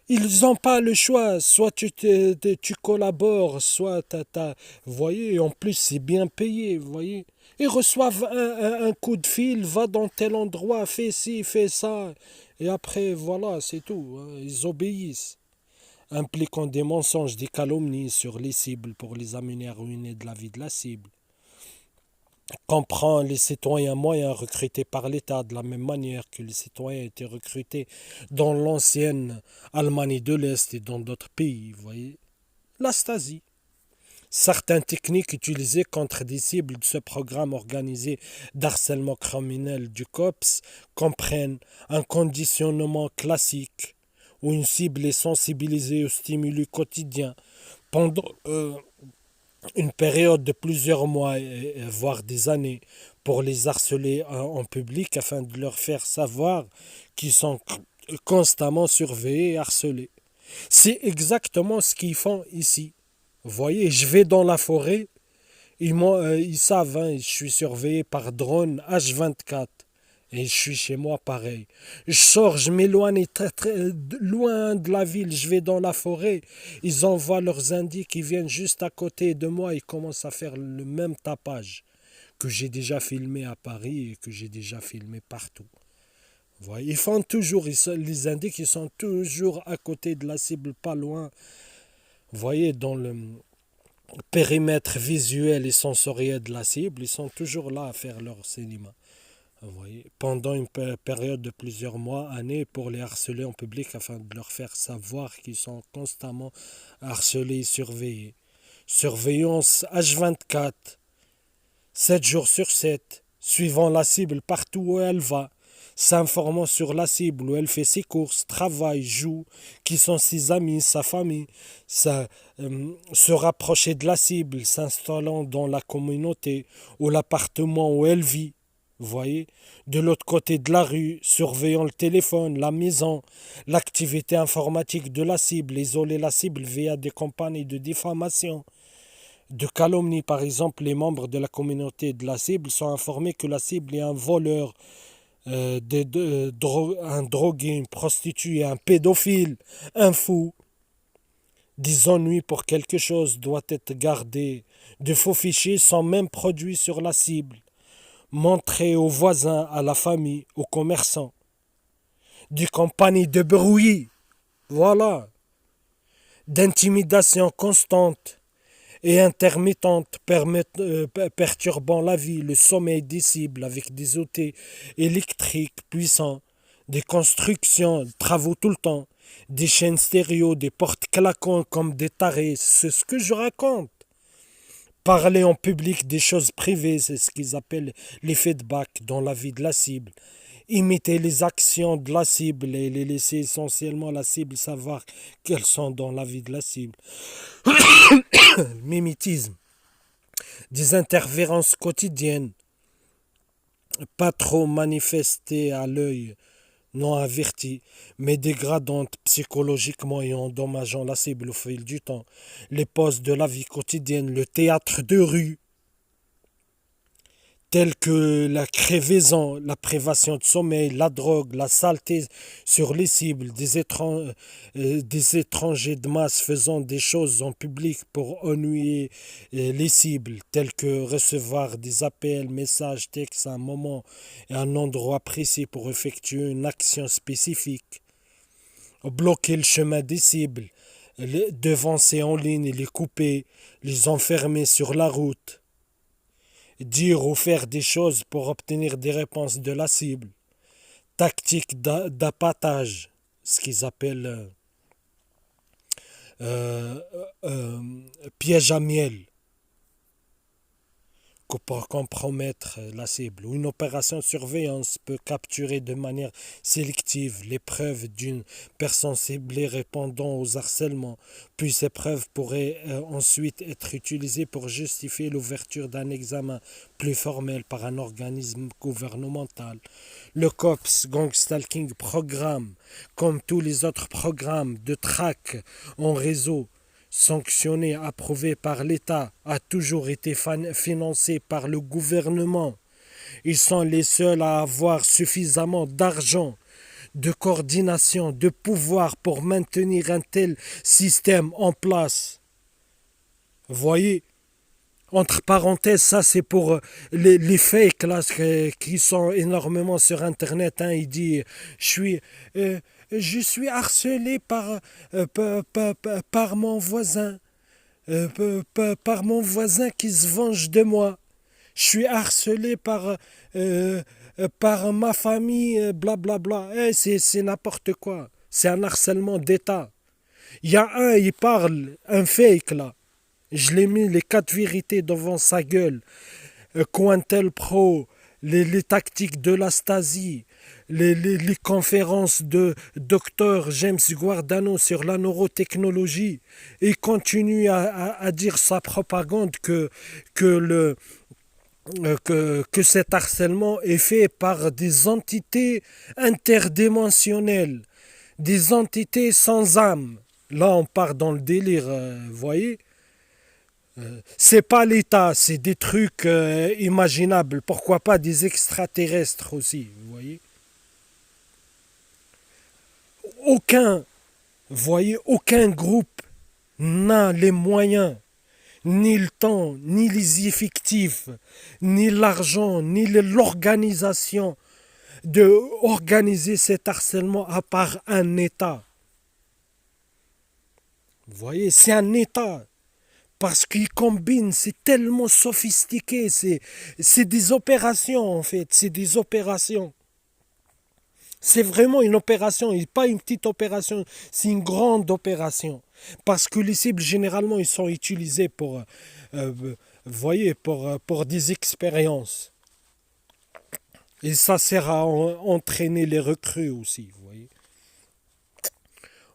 Ils n'ont pas le choix. Soit tu collabores, soit vous voyez, en plus c'est bien payé, vous voyez. Ils reçoivent un coup de fil, va dans tel endroit, fais ci, fais ça. Et après, voilà, c'est tout, hein. Ils obéissent, impliquant des mensonges, des calomnies sur les cibles pour les amener à ruiner de la vie de la cible. Comprend les citoyens moyens recrutés par l'État de la même manière que les citoyens étaient recrutés dans l'ancienne Allemagne de l'Est et dans d'autres pays, vous voyez. La Stasi. Certaines techniques utilisées contre des cibles de ce programme organisé d'harcèlement criminel du COPS comprennent un conditionnement classique où une cible est sensibilisée aux stimuli quotidiens pendant une période de plusieurs mois, voire des années, pour les harceler en public afin de leur faire savoir qu'ils sont constamment surveillés et harcelés. C'est exactement ce qu'ils font ici. Vous voyez, je vais dans la forêt, ils savent, hein, je suis surveillé par drone H24. Et je suis chez moi pareil. Je sors, je m'éloigne très, très loin de la ville, je vais dans la forêt. Ils envoient leurs indices qui viennent juste à côté de moi. Ils commencent à faire le même tapage que j'ai déjà filmé à Paris et que j'ai déjà filmé partout. Vous voyez, ils font toujours, les indices qui sont toujours à côté de la cible, pas loin. Vous voyez, dans le périmètre visuel et sensoriel de la cible, ils sont toujours là à faire leur cinéma. Vous voyez, pendant une période de plusieurs mois, années, pour les harceler en public afin de leur faire savoir qu'ils sont constamment harcelés et surveillés. Surveillance H24, 7 jours sur 7, suivant la cible partout où elle va, s'informant sur la cible où elle fait ses courses, travaille, joue, qui sont ses amis, sa famille, se rapprocher de la cible, s'installant dans la communauté ou l'appartement où elle vit. Vous voyez, de l'autre côté de la rue, surveillant le téléphone, la maison, l'activité informatique de la cible, isoler la cible via des campagnes de diffamation, de calomnie. Par exemple, les membres de la communauté de la cible sont informés que la cible est un voleur, un drogué, une prostituée, un pédophile, un fou. Des ennuis pour quelque chose doit être gardé. De faux fichiers sont même produits sur la cible, montrés aux voisins, à la famille, aux commerçants. Des campagnes de bruit, voilà, d'intimidation constante et intermittente perturbant la vie, le sommeil des cibles avec des outils électriques puissants, des constructions, des travaux tout le temps, des chaînes stéréo, des portes claquantes comme des tarés, c'est ce que je raconte. Parler en public des choses privées, c'est ce qu'ils appellent les feedbacks dans la vie de la cible. Imiter les actions de la cible et les laisser essentiellement la cible savoir qu'elles sont dans la vie de la cible. Mimétisme. Des interférences quotidiennes, pas trop manifestées à l'œil, non averties, mais dégradantes psychologiquement et endommageant la cible au fil du temps. Les pauses de la vie quotidienne, le théâtre de rue, tels que la crevaison, la privation de sommeil, la drogue, la saleté sur les cibles, des étrangers de masse faisant des choses en public pour ennuyer les cibles, tels que recevoir des appels, messages, textes à un moment et à un endroit précis pour effectuer une action spécifique, bloquer le chemin des cibles, les devancer en ligne et les couper, les enfermer sur la route, dire ou faire des choses pour obtenir des réponses de la cible, tactique d'appâtage, ce qu'ils appellent euh, euh, piège à miel, pour compromettre la cible, ou une opération de surveillance peut capturer de manière sélective les preuves d'une personne ciblée répondant aux harcèlements, puis ces preuves pourraient ensuite être utilisées pour justifier l'ouverture d'un examen plus formel par un organisme gouvernemental. Le COPS Gang Stalking Programme, comme tous les autres programmes de traque en réseau, sanctionné, approuvé par l'État, a toujours été financé par le gouvernement. Ils sont les seuls à avoir suffisamment d'argent, de coordination, de pouvoir pour maintenir un tel système en place. Vous voyez, entre parenthèses, ça c'est pour les fakes là, qui sont énormément sur Internet. Hein. Il dit, je suis harcelé par mon voisin, par mon voisin qui se venge de moi. Je suis harcelé par ma famille, blablabla. C'est n'importe quoi. C'est un harcèlement d'État. Il y a il parle, un fake là. Je l'ai mis les 4 vérités devant sa gueule. COINTELPRO, les tactiques de la Stasi, les conférences de Dr James Guardano sur la neurotechnologie. Il continue à dire sa propagande que cet harcèlement est fait par des entités interdimensionnelles, des entités sans âme. Là, on part dans le délire, vous voyez. C'est pas l'État, c'est des trucs imaginables. Pourquoi pas des extraterrestres aussi, vous voyez? Aucun, vous voyez, aucun groupe n'a les moyens, ni le temps, ni les effectifs, ni l'argent, ni l'organisation de organiser cet harcèlement à part un État. Vous voyez, c'est un État. Parce qu'il combine, c'est tellement sophistiqué, c'est des opérations en fait, c'est des opérations. C'est vraiment une opération, et pas une petite opération, c'est une grande opération. Parce que les cibles, généralement, ils sont utilisés vous voyez, pour des expériences. Et ça sert à entraîner les recrues aussi, vous voyez.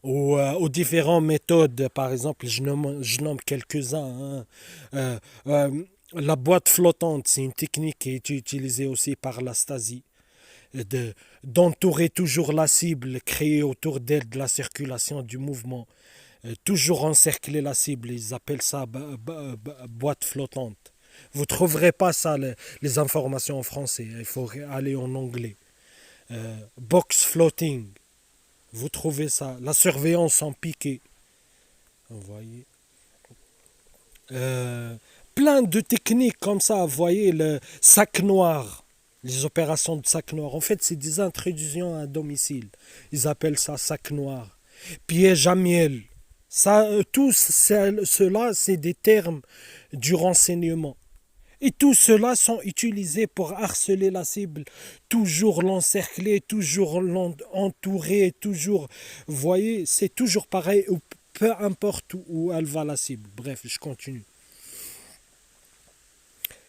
Aux différentes méthodes, par exemple, je nomme quelques-uns, hein. Euh, la boîte flottante, c'est une technique qui est utilisée aussi par la Stasi, d'entourer toujours la cible, créer autour d'elle de la circulation du mouvement, toujours encercler la cible, ils appellent ça boîte flottante. Vous ne trouverez pas ça, les informations en français, il faut aller en anglais. Box floating, vous trouvez ça. La surveillance en piqué, vous voyez. Euh, Plein de techniques comme ça, vous voyez, le sac noir, les opérations de sac noir. En fait, c'est des intrusions à domicile. Ils appellent ça sac noir. Piège à miel. Ça, cela, c'est des termes du renseignement. Et tout cela sont utilisés pour harceler la cible, toujours l'encercler, toujours l'entourer, toujours, vous voyez, c'est toujours pareil, peu importe où elle va la cible. Bref, je continue.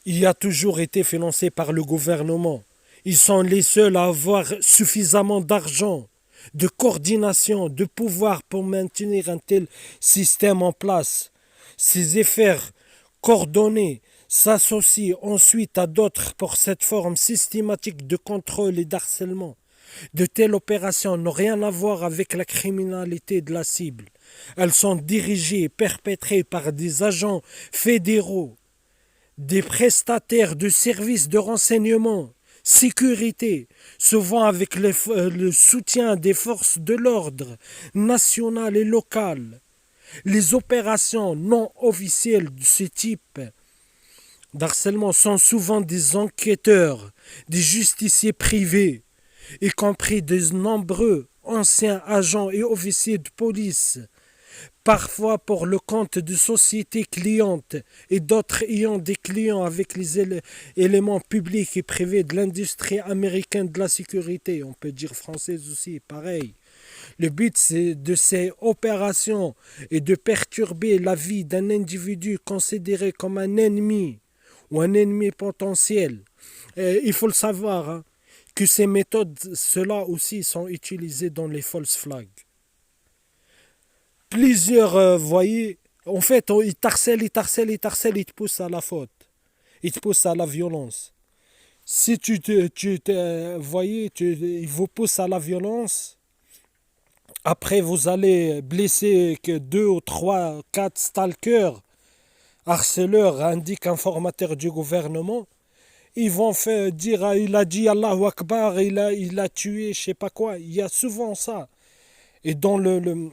Il a toujours été financé par le gouvernement. Ils sont les seuls à avoir suffisamment d'argent, de coordination, de pouvoir pour maintenir un tel système en place. Ces efforts coordonnés s'associent ensuite à d'autres pour cette forme systématique de contrôle et d'harcèlement. De telles opérations n'ont rien à voir avec la criminalité de la cible. Elles sont dirigées et perpétrées par des agents fédéraux, des prestataires de services de renseignement, sécurité, souvent avec le soutien des forces de l'ordre nationales et locales. Les opérations non officielles de ce type d'harcèlement sont souvent des enquêteurs, des justiciers privés, y compris de nombreux anciens agents et officiers de police, parfois pour le compte de sociétés clientes et d'autres ayant des clients avec les éléments publics et privés de l'industrie américaine de la sécurité, on peut dire française aussi, pareil. Le but de ces opérations est de perturber la vie d'un individu considéré comme un ennemi ou un ennemi potentiel. Il faut le savoir, hein, que ces méthodes, ceux-là aussi, sont utilisées dans les false flags. Plusieurs, voyez, en fait, ils t'harcèlent, ils te poussent à la faute. Ils te poussent à la violence. Si voyez, ils vous poussent à la violence, après vous allez blesser que 2 ou 3, 4 stalkers, harceleurs, indique informateur du gouvernement. Ils vont dire, ah, il a dit Allahu Akbar, il a tué, je sais pas quoi. Il y a souvent ça. Et dans le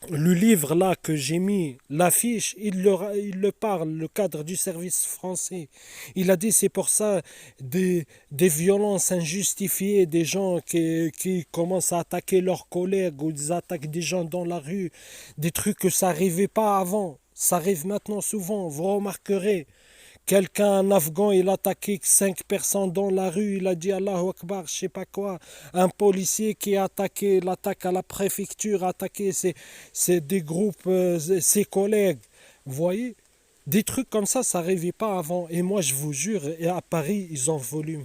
livre là que j'ai mis, l'affiche, il le parle, le cadre du service français. Il a dit c'est pour ça des violences injustifiées, des gens qui commencent à attaquer leurs collègues ou ils attaquent des gens dans la rue, des trucs que ça n'arrivait pas avant. Ça arrive maintenant souvent, vous remarquerez. Quelqu'un, un Afghan, il a attaqué 5 personnes dans la rue, il a dit Allahu Akbar, je sais pas quoi. Un policier qui a attaqué, l'attaque à la préfecture, a attaqué des groupes, ses collègues. Vous voyez, des trucs comme ça n'arrivait pas avant. Et moi, je vous jure, et à Paris, ils ont voulu me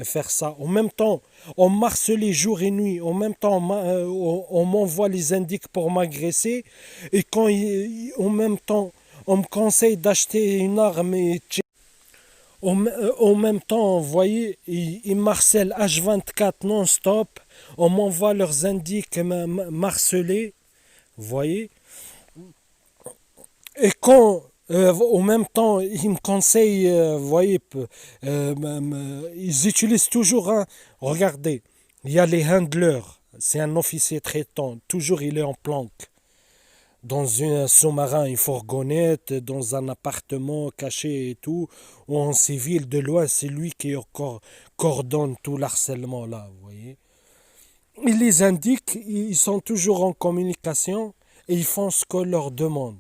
faire ça. En même temps, on m'harcelait jour et nuit. En même temps, on m'envoie les indices pour m'agresser. Et en même temps, on me conseille d'acheter une arme et en même temps, vous voyez, ils m'harcèlent H24 non-stop. On m'envoie leurs indices m'harceler. Vous voyez. Et quand En même temps, ils me conseillent, vous voyez, ils utilisent toujours un. Regardez, il y a les handlers, c'est un officier traitant, toujours il est en planque. Dans un sous-marin, une fourgonnette, dans un appartement caché et tout, ou en civil, de loin, c'est lui qui coordonne tout l'harcèlement là, vous voyez. Il les indique, ils sont toujours en communication et ils font ce qu'on leur demande,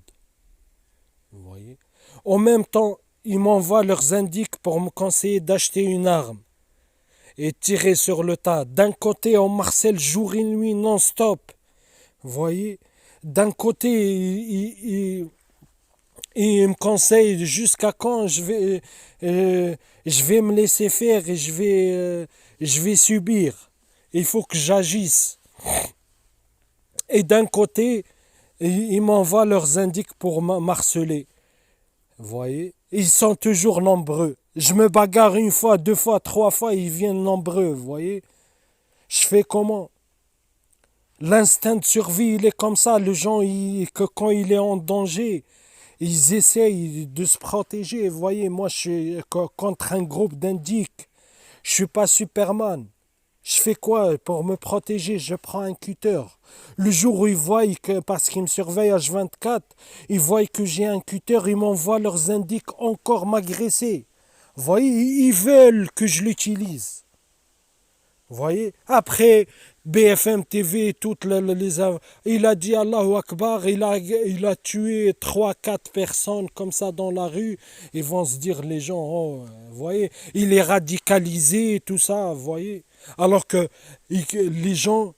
vous voyez. En même temps, ils m'envoient leurs indices pour me conseiller d'acheter une arme et tirer sur le tas. D'un côté, on harcèle jour et nuit non-stop, vous voyez. D'un côté, il me conseille jusqu'à quand je vais me laisser faire et je vais subir. Il faut que j'agisse. Et d'un côté, ils m'envoient leurs indices pour m'harceler. Vous voyez? Ils sont toujours nombreux. Je me bagarre une fois, deux fois, trois fois, ils viennent nombreux, vous voyez? Je fais comment? L'instinct de survie, il est comme ça. Le gens, que quand il est en danger, ils essayent de se protéger. Vous voyez, moi, je suis contre un groupe d'indiques. Je suis pas Superman. Je fais quoi pour me protéger? Je prends un cutter. Le jour où ils voient que, parce qu'ils me surveillent H24, ils voient que j'ai un cutter, ils m'envoient leurs indices encore m'agresser. Vous voyez, ils veulent que je l'utilise. Vous voyez? Après, BFM TV, il a dit Allahu Akbar, il a tué trois quatre personnes comme ça dans la rue. Ils vont se dire, les gens, oh, vous voyez, il est radicalisé, tout ça, vous voyez. Alors que les gens,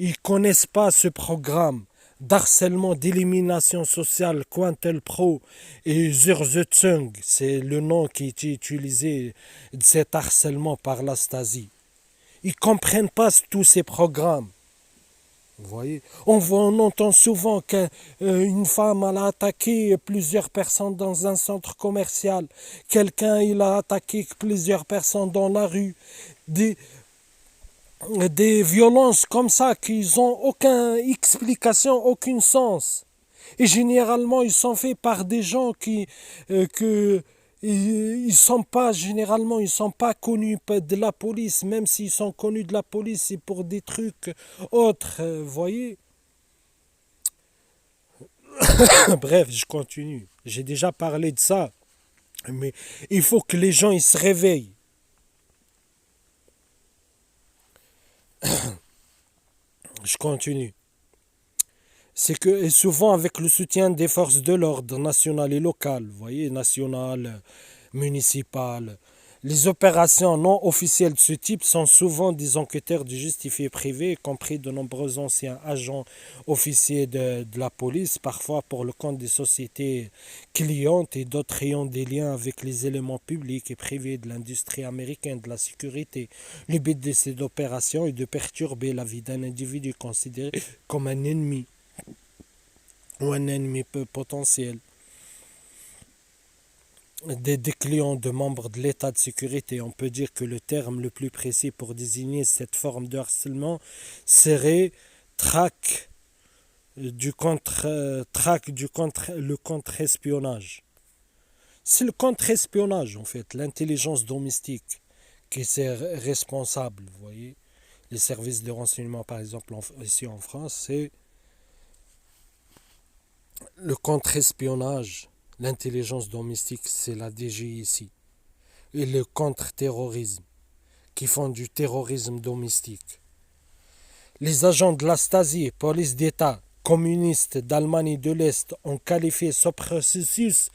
ils connaissent pas ce programme d'harcèlement, d'élimination sociale, Quantel Pro et Zurzetsung. C'est le nom qui est utilisé de cet harcèlement par la Stasi. Ils ne comprennent pas tous ces programmes. Vous voyez, on entend souvent qu'une femme elle a attaqué plusieurs personnes dans un centre commercial. Quelqu'un il a attaqué plusieurs personnes dans la rue. Des, des violences comme ça qui n'ont aucune explication, aucun sens. Et généralement, ils sont faits par des gens que ils sont pas généralement ils sont pas connus de la police, même s'ils sont connus de la police, c'est pour des trucs autres, vous voyez. Bref, je continue. J'ai déjà parlé de ça, mais il faut que les gens ils se réveillent. Je continue. C'est que et souvent avec le soutien des forces de l'ordre nationales et locales, vous voyez, nationales, municipales. Les opérations non officielles de ce type sont souvent des enquêteurs de justifiés privés, y compris de nombreux anciens agents officiers de la police, parfois pour le compte des sociétés clientes et d'autres ayant des liens avec les éléments publics et privés de l'industrie américaine de la sécurité. Le but de ces opérations est de perturber la vie d'un individu considéré comme un ennemi ou un ennemi potentiel. Des clients de membres de l'état de sécurité, on peut dire que le terme le plus précis pour désigner cette forme de harcèlement serait traque le contre-espionnage. C'est le contre-espionnage en fait, l'intelligence domestique qui est responsable, vous voyez. Les services de renseignement par exemple ici en France, c'est le contre-espionnage. L'intelligence domestique, c'est la DGI ici. Et le contre-terrorisme, qui font du terrorisme domestique. Les agents de la Stasi, police d'État, communistes d'Allemagne de l'Est ont qualifié ce processus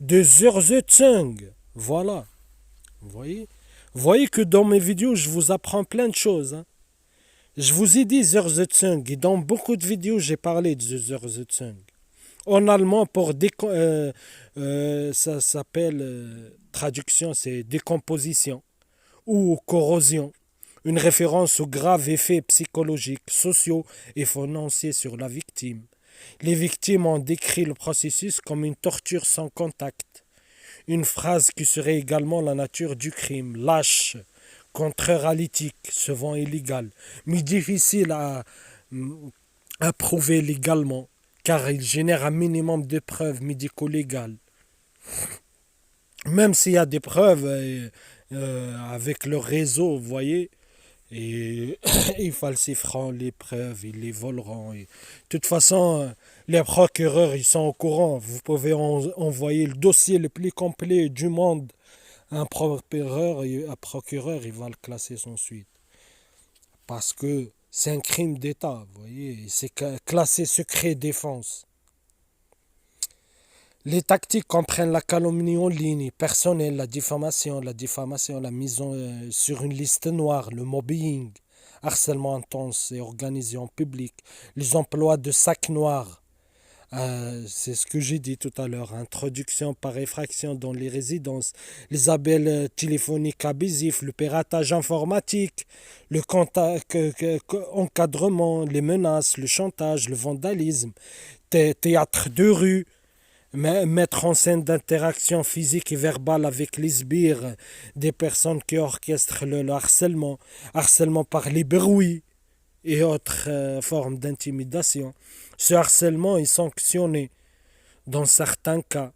de Zurzutzung. Voilà. Vous voyez? Vous voyez que dans mes vidéos, je vous apprends plein de choses. Hein. Je vous ai dit Zurzutzung et dans beaucoup de vidéos, j'ai parlé de Zurzutzung. En allemand, ça s'appelle, traduction, c'est décomposition ou corrosion. Une référence aux graves effets psychologiques, sociaux et financiers sur la victime. Les victimes ont décrit le processus comme une torture sans contact. Une phrase qui serait également la nature du crime, lâche, contraire à l'éthique, souvent illégale, mais difficile à prouver légalement, car il génère un minimum de preuves médico-légales. Même s'il y a des preuves avec le réseau, vous voyez, et ils falsifieront les preuves, ils les voleront. De toute façon, les procureurs, ils sont au courant. Vous pouvez envoyer le dossier le plus complet du monde à un procureur, il va le classer sans suite. Parce que c'est un crime d'État, vous voyez, c'est classé secret défense. Les tactiques comprennent la calomnie en ligne, personnelle, la diffamation, la mise sur une liste noire, le mobbing, harcèlement intense et organisé en public, les emplois de sacs noirs. C'est ce que j'ai dit tout à l'heure, introduction par effraction dans les résidences, les appels téléphoniques abusifs, le piratage informatique, le encadrement, les menaces, le chantage, le vandalisme, théâtre de rue, mettre en scène d'interactions physiques et verbales avec les sbires des personnes qui orchestrent le harcèlement, harcèlement par les bruits et autres formes d'intimidation. Ce harcèlement est sanctionné dans certains cas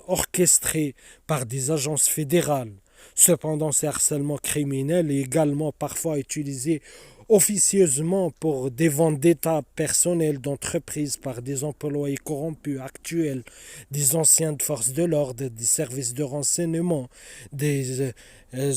orchestré par des agences fédérales. Cependant, ce harcèlement criminel est également parfois utilisé officieusement pour des vendettas personnelles d'entreprises par des employés corrompus actuels, des anciens de forces de l'ordre, des services de renseignement, des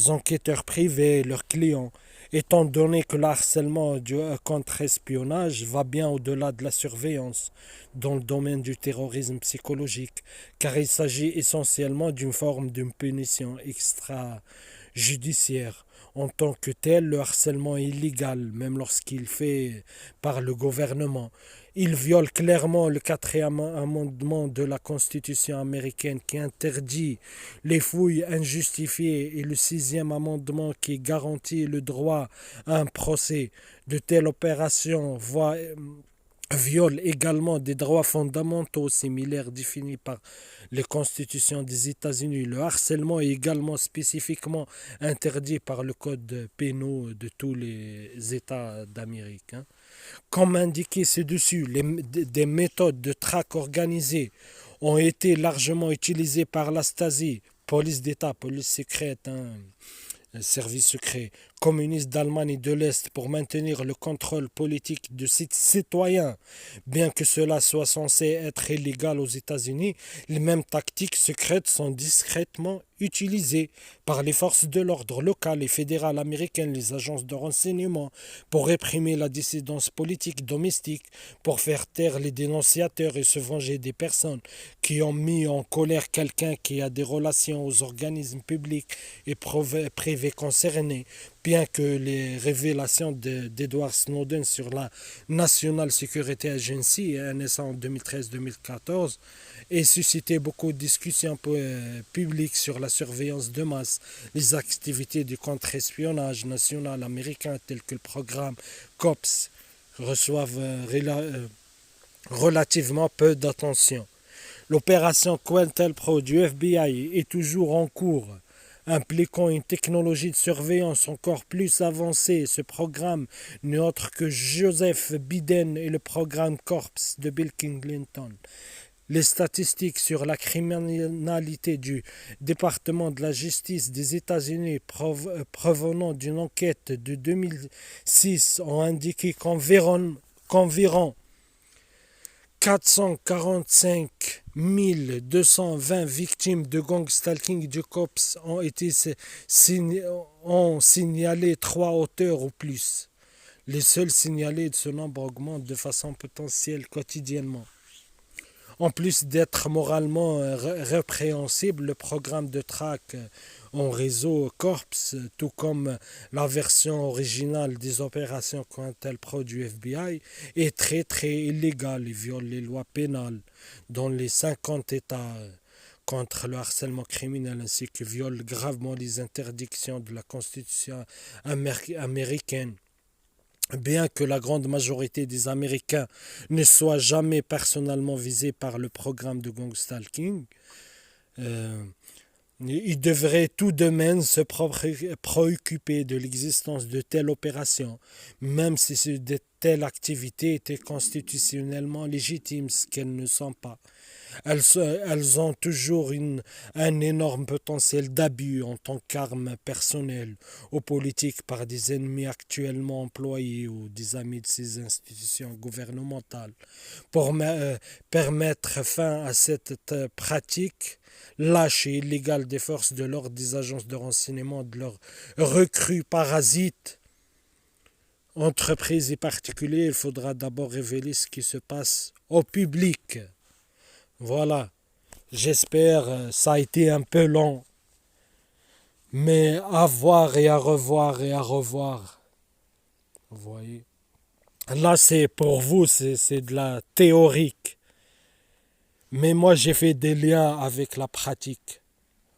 enquêteurs privés, leurs clients. Étant donné que le harcèlement du contre-espionnage va bien au-delà de la surveillance dans le domaine du terrorisme psychologique, car il s'agit essentiellement d'une forme de punition extrajudiciaire. En tant que tel, le harcèlement est illégal, même lorsqu'il est fait par le gouvernement. Il viole clairement le quatrième amendement de la Constitution américaine qui interdit les fouilles injustifiées et le sixième amendement qui garantit le droit à un procès. De telles opérations violent également des droits fondamentaux similaires définis par les constitutions des États-Unis. Le harcèlement est également spécifiquement interdit par le code pénal de tous les États d'Amérique. Comme indiqué ci-dessus, des méthodes de traque organisées ont été largement utilisées par la Stasi, police d'État, police secrète, service secret, communiste d'Allemagne et de l'Est pour maintenir le contrôle politique de ses citoyens. Bien que cela soit censé être illégal aux États-Unis, les mêmes tactiques secrètes sont discrètement utilisées par les forces de l'ordre locales et fédérales américaines, les agences de renseignement, pour réprimer la dissidence politique domestique, pour faire taire les dénonciateurs et se venger des personnes qui ont mis en colère quelqu'un qui a des relations aux organismes publics et privés concernés. Bien que les révélations d'Edward Snowden sur la National Security Agency, NSA en 2013-2014, aient suscité beaucoup de discussions publiques sur la surveillance de masse, les activités du contre-espionnage national américain telles que le programme COPS reçoivent relativement peu d'attention. L'opération COINTELPRO du FBI est toujours en cours, impliquant une technologie de surveillance encore plus avancée. Ce programme n'est autre que Joseph Biden et le programme CORPS de Bill Clinton. Les statistiques sur la criminalité du département de la justice des États-Unis provenant d'une enquête de 2006 ont indiqué qu'environ 445 220 victimes de gang stalking du COPS ont signalé 3 auteurs ou plus. Les seuls signalés de ce nombre augmentent de façon potentielle quotidiennement. En plus d'être moralement répréhensible, le programme de traque en réseau CORPS, tout comme la version originale des opérations COINTELPRO du FBI, est très illégal et viole les lois pénales dans les 50 États contre le harcèlement criminel ainsi que viole gravement les interdictions de la Constitution américaine. Bien que la grande majorité des Américains ne soient jamais personnellement visés par le programme de gang stalking, ils devraient tout de même se préoccuper de l'existence de telles opérations, même si de telles activités étaient constitutionnellement légitimes, ce qu'elles ne sont pas. Elles ont toujours un énorme potentiel d'abus en tant qu'arme personnelle aux politiques par des ennemis actuellement employés ou des amis de ces institutions gouvernementales. Pour permettre fin à cette pratique lâche et illégale des forces de l'ordre, des agences de renseignement, de leurs recrues parasites, entreprises et particuliers, il faudra d'abord révéler ce qui se passe au public. Voilà, j'espère, ça a été un peu long, mais à voir et à revoir et à revoir. Vous voyez. Là, c'est pour vous, c'est de la théorique. Mais moi, j'ai fait des liens avec la pratique.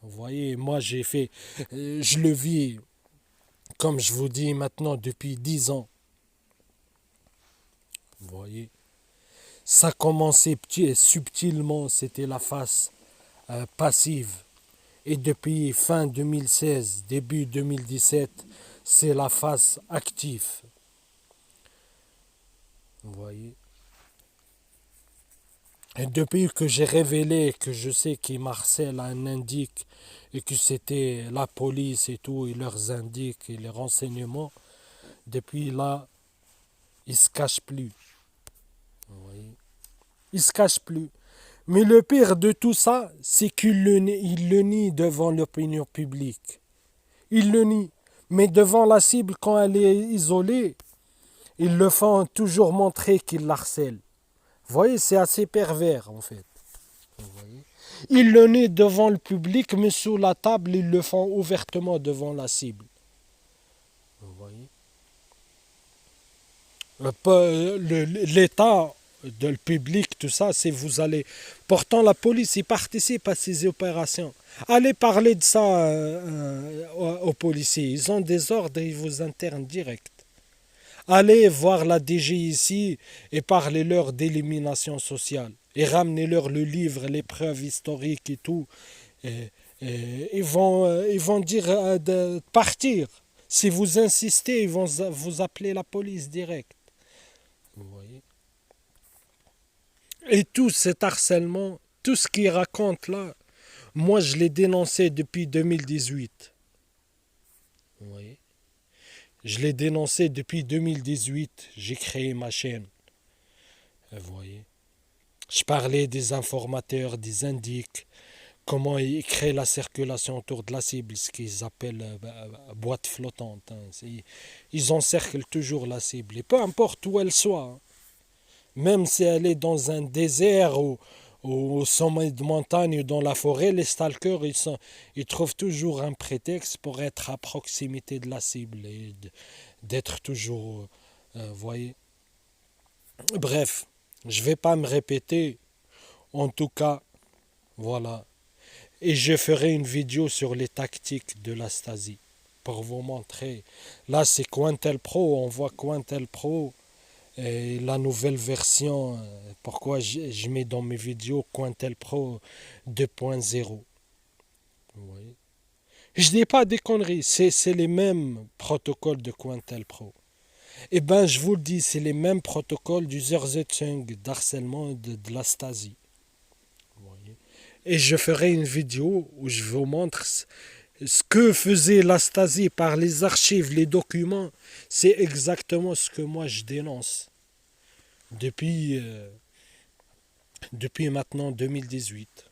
Vous voyez, moi, je le vis, comme je vous dis maintenant, depuis 10 ans. Vous voyez. Ça commençait subtilement, c'était la face passive. Et depuis fin 2016, début 2017, c'est la face active. Vous voyez. Et depuis que j'ai révélé que je sais qui Marcel a un indique et que c'était la police et tout, et leurs indiques et les renseignements, depuis là, ils ne se cachent plus. Vous voyez. Ils ne se cachent plus. Mais le pire de tout ça, c'est qu'il le nie devant l'opinion publique. Il le nie. Mais devant la cible, quand elle est isolée, ils le font toujours montrer qu'ils l'harcèlent. Vous voyez, c'est assez pervers en fait. Vous voyez. Ils le nient devant le public, mais sous la table, ils le font ouvertement devant la cible. Vous voyez. L'État, le public, tout ça, c'est vous allez... Pourtant, la police, ils participent à ces opérations. Allez parler de ça aux policiers. Ils ont des ordres et ils vous internent direct. Allez voir la DG ici et parlez-leur d'élimination sociale. Et ramenez-leur le livre, les preuves historiques et tout. Ils vont dire de partir. Si vous insistez, ils vont vous appeler la police direct. Vous voyez. Et tout cet harcèlement, tout ce qu'ils racontent là, moi je l'ai dénoncé depuis 2018. Vous voyez. Je l'ai dénoncé depuis 2018. J'ai créé ma chaîne. Vous voyez. Je parlais des informateurs, des indiques, comment ils créent la circulation autour de la cible, ce qu'ils appellent boîte flottante. Hein. Ils encerclent toujours la cible. Et peu importe où elle soit, hein. Même si elle est dans un désert ou au sommet de montagne ou dans la forêt, les stalkers, ils trouvent toujours un prétexte pour être à proximité de la cible et d'être toujours, voyez. Bref, je ne vais pas me répéter. En tout cas, voilà. Et je ferai une vidéo sur les tactiques de la Stasi pour vous montrer. Là, c'est Cointel Pro. On voit Cointel Pro et la nouvelle version. Pourquoi je mets dans mes vidéos Cointel Pro 2.0. Vous voyez. Je dis pas des conneries. C'est les mêmes protocoles de Cointel Pro. Eh bien, je vous le dis, c'est les mêmes protocoles du Zersetzung, d'harcèlement de la Stasi. Et je ferai une vidéo où je vous montre ce que faisait la Stasi par les archives, les documents. C'est exactement ce que moi je dénonce depuis maintenant 2018.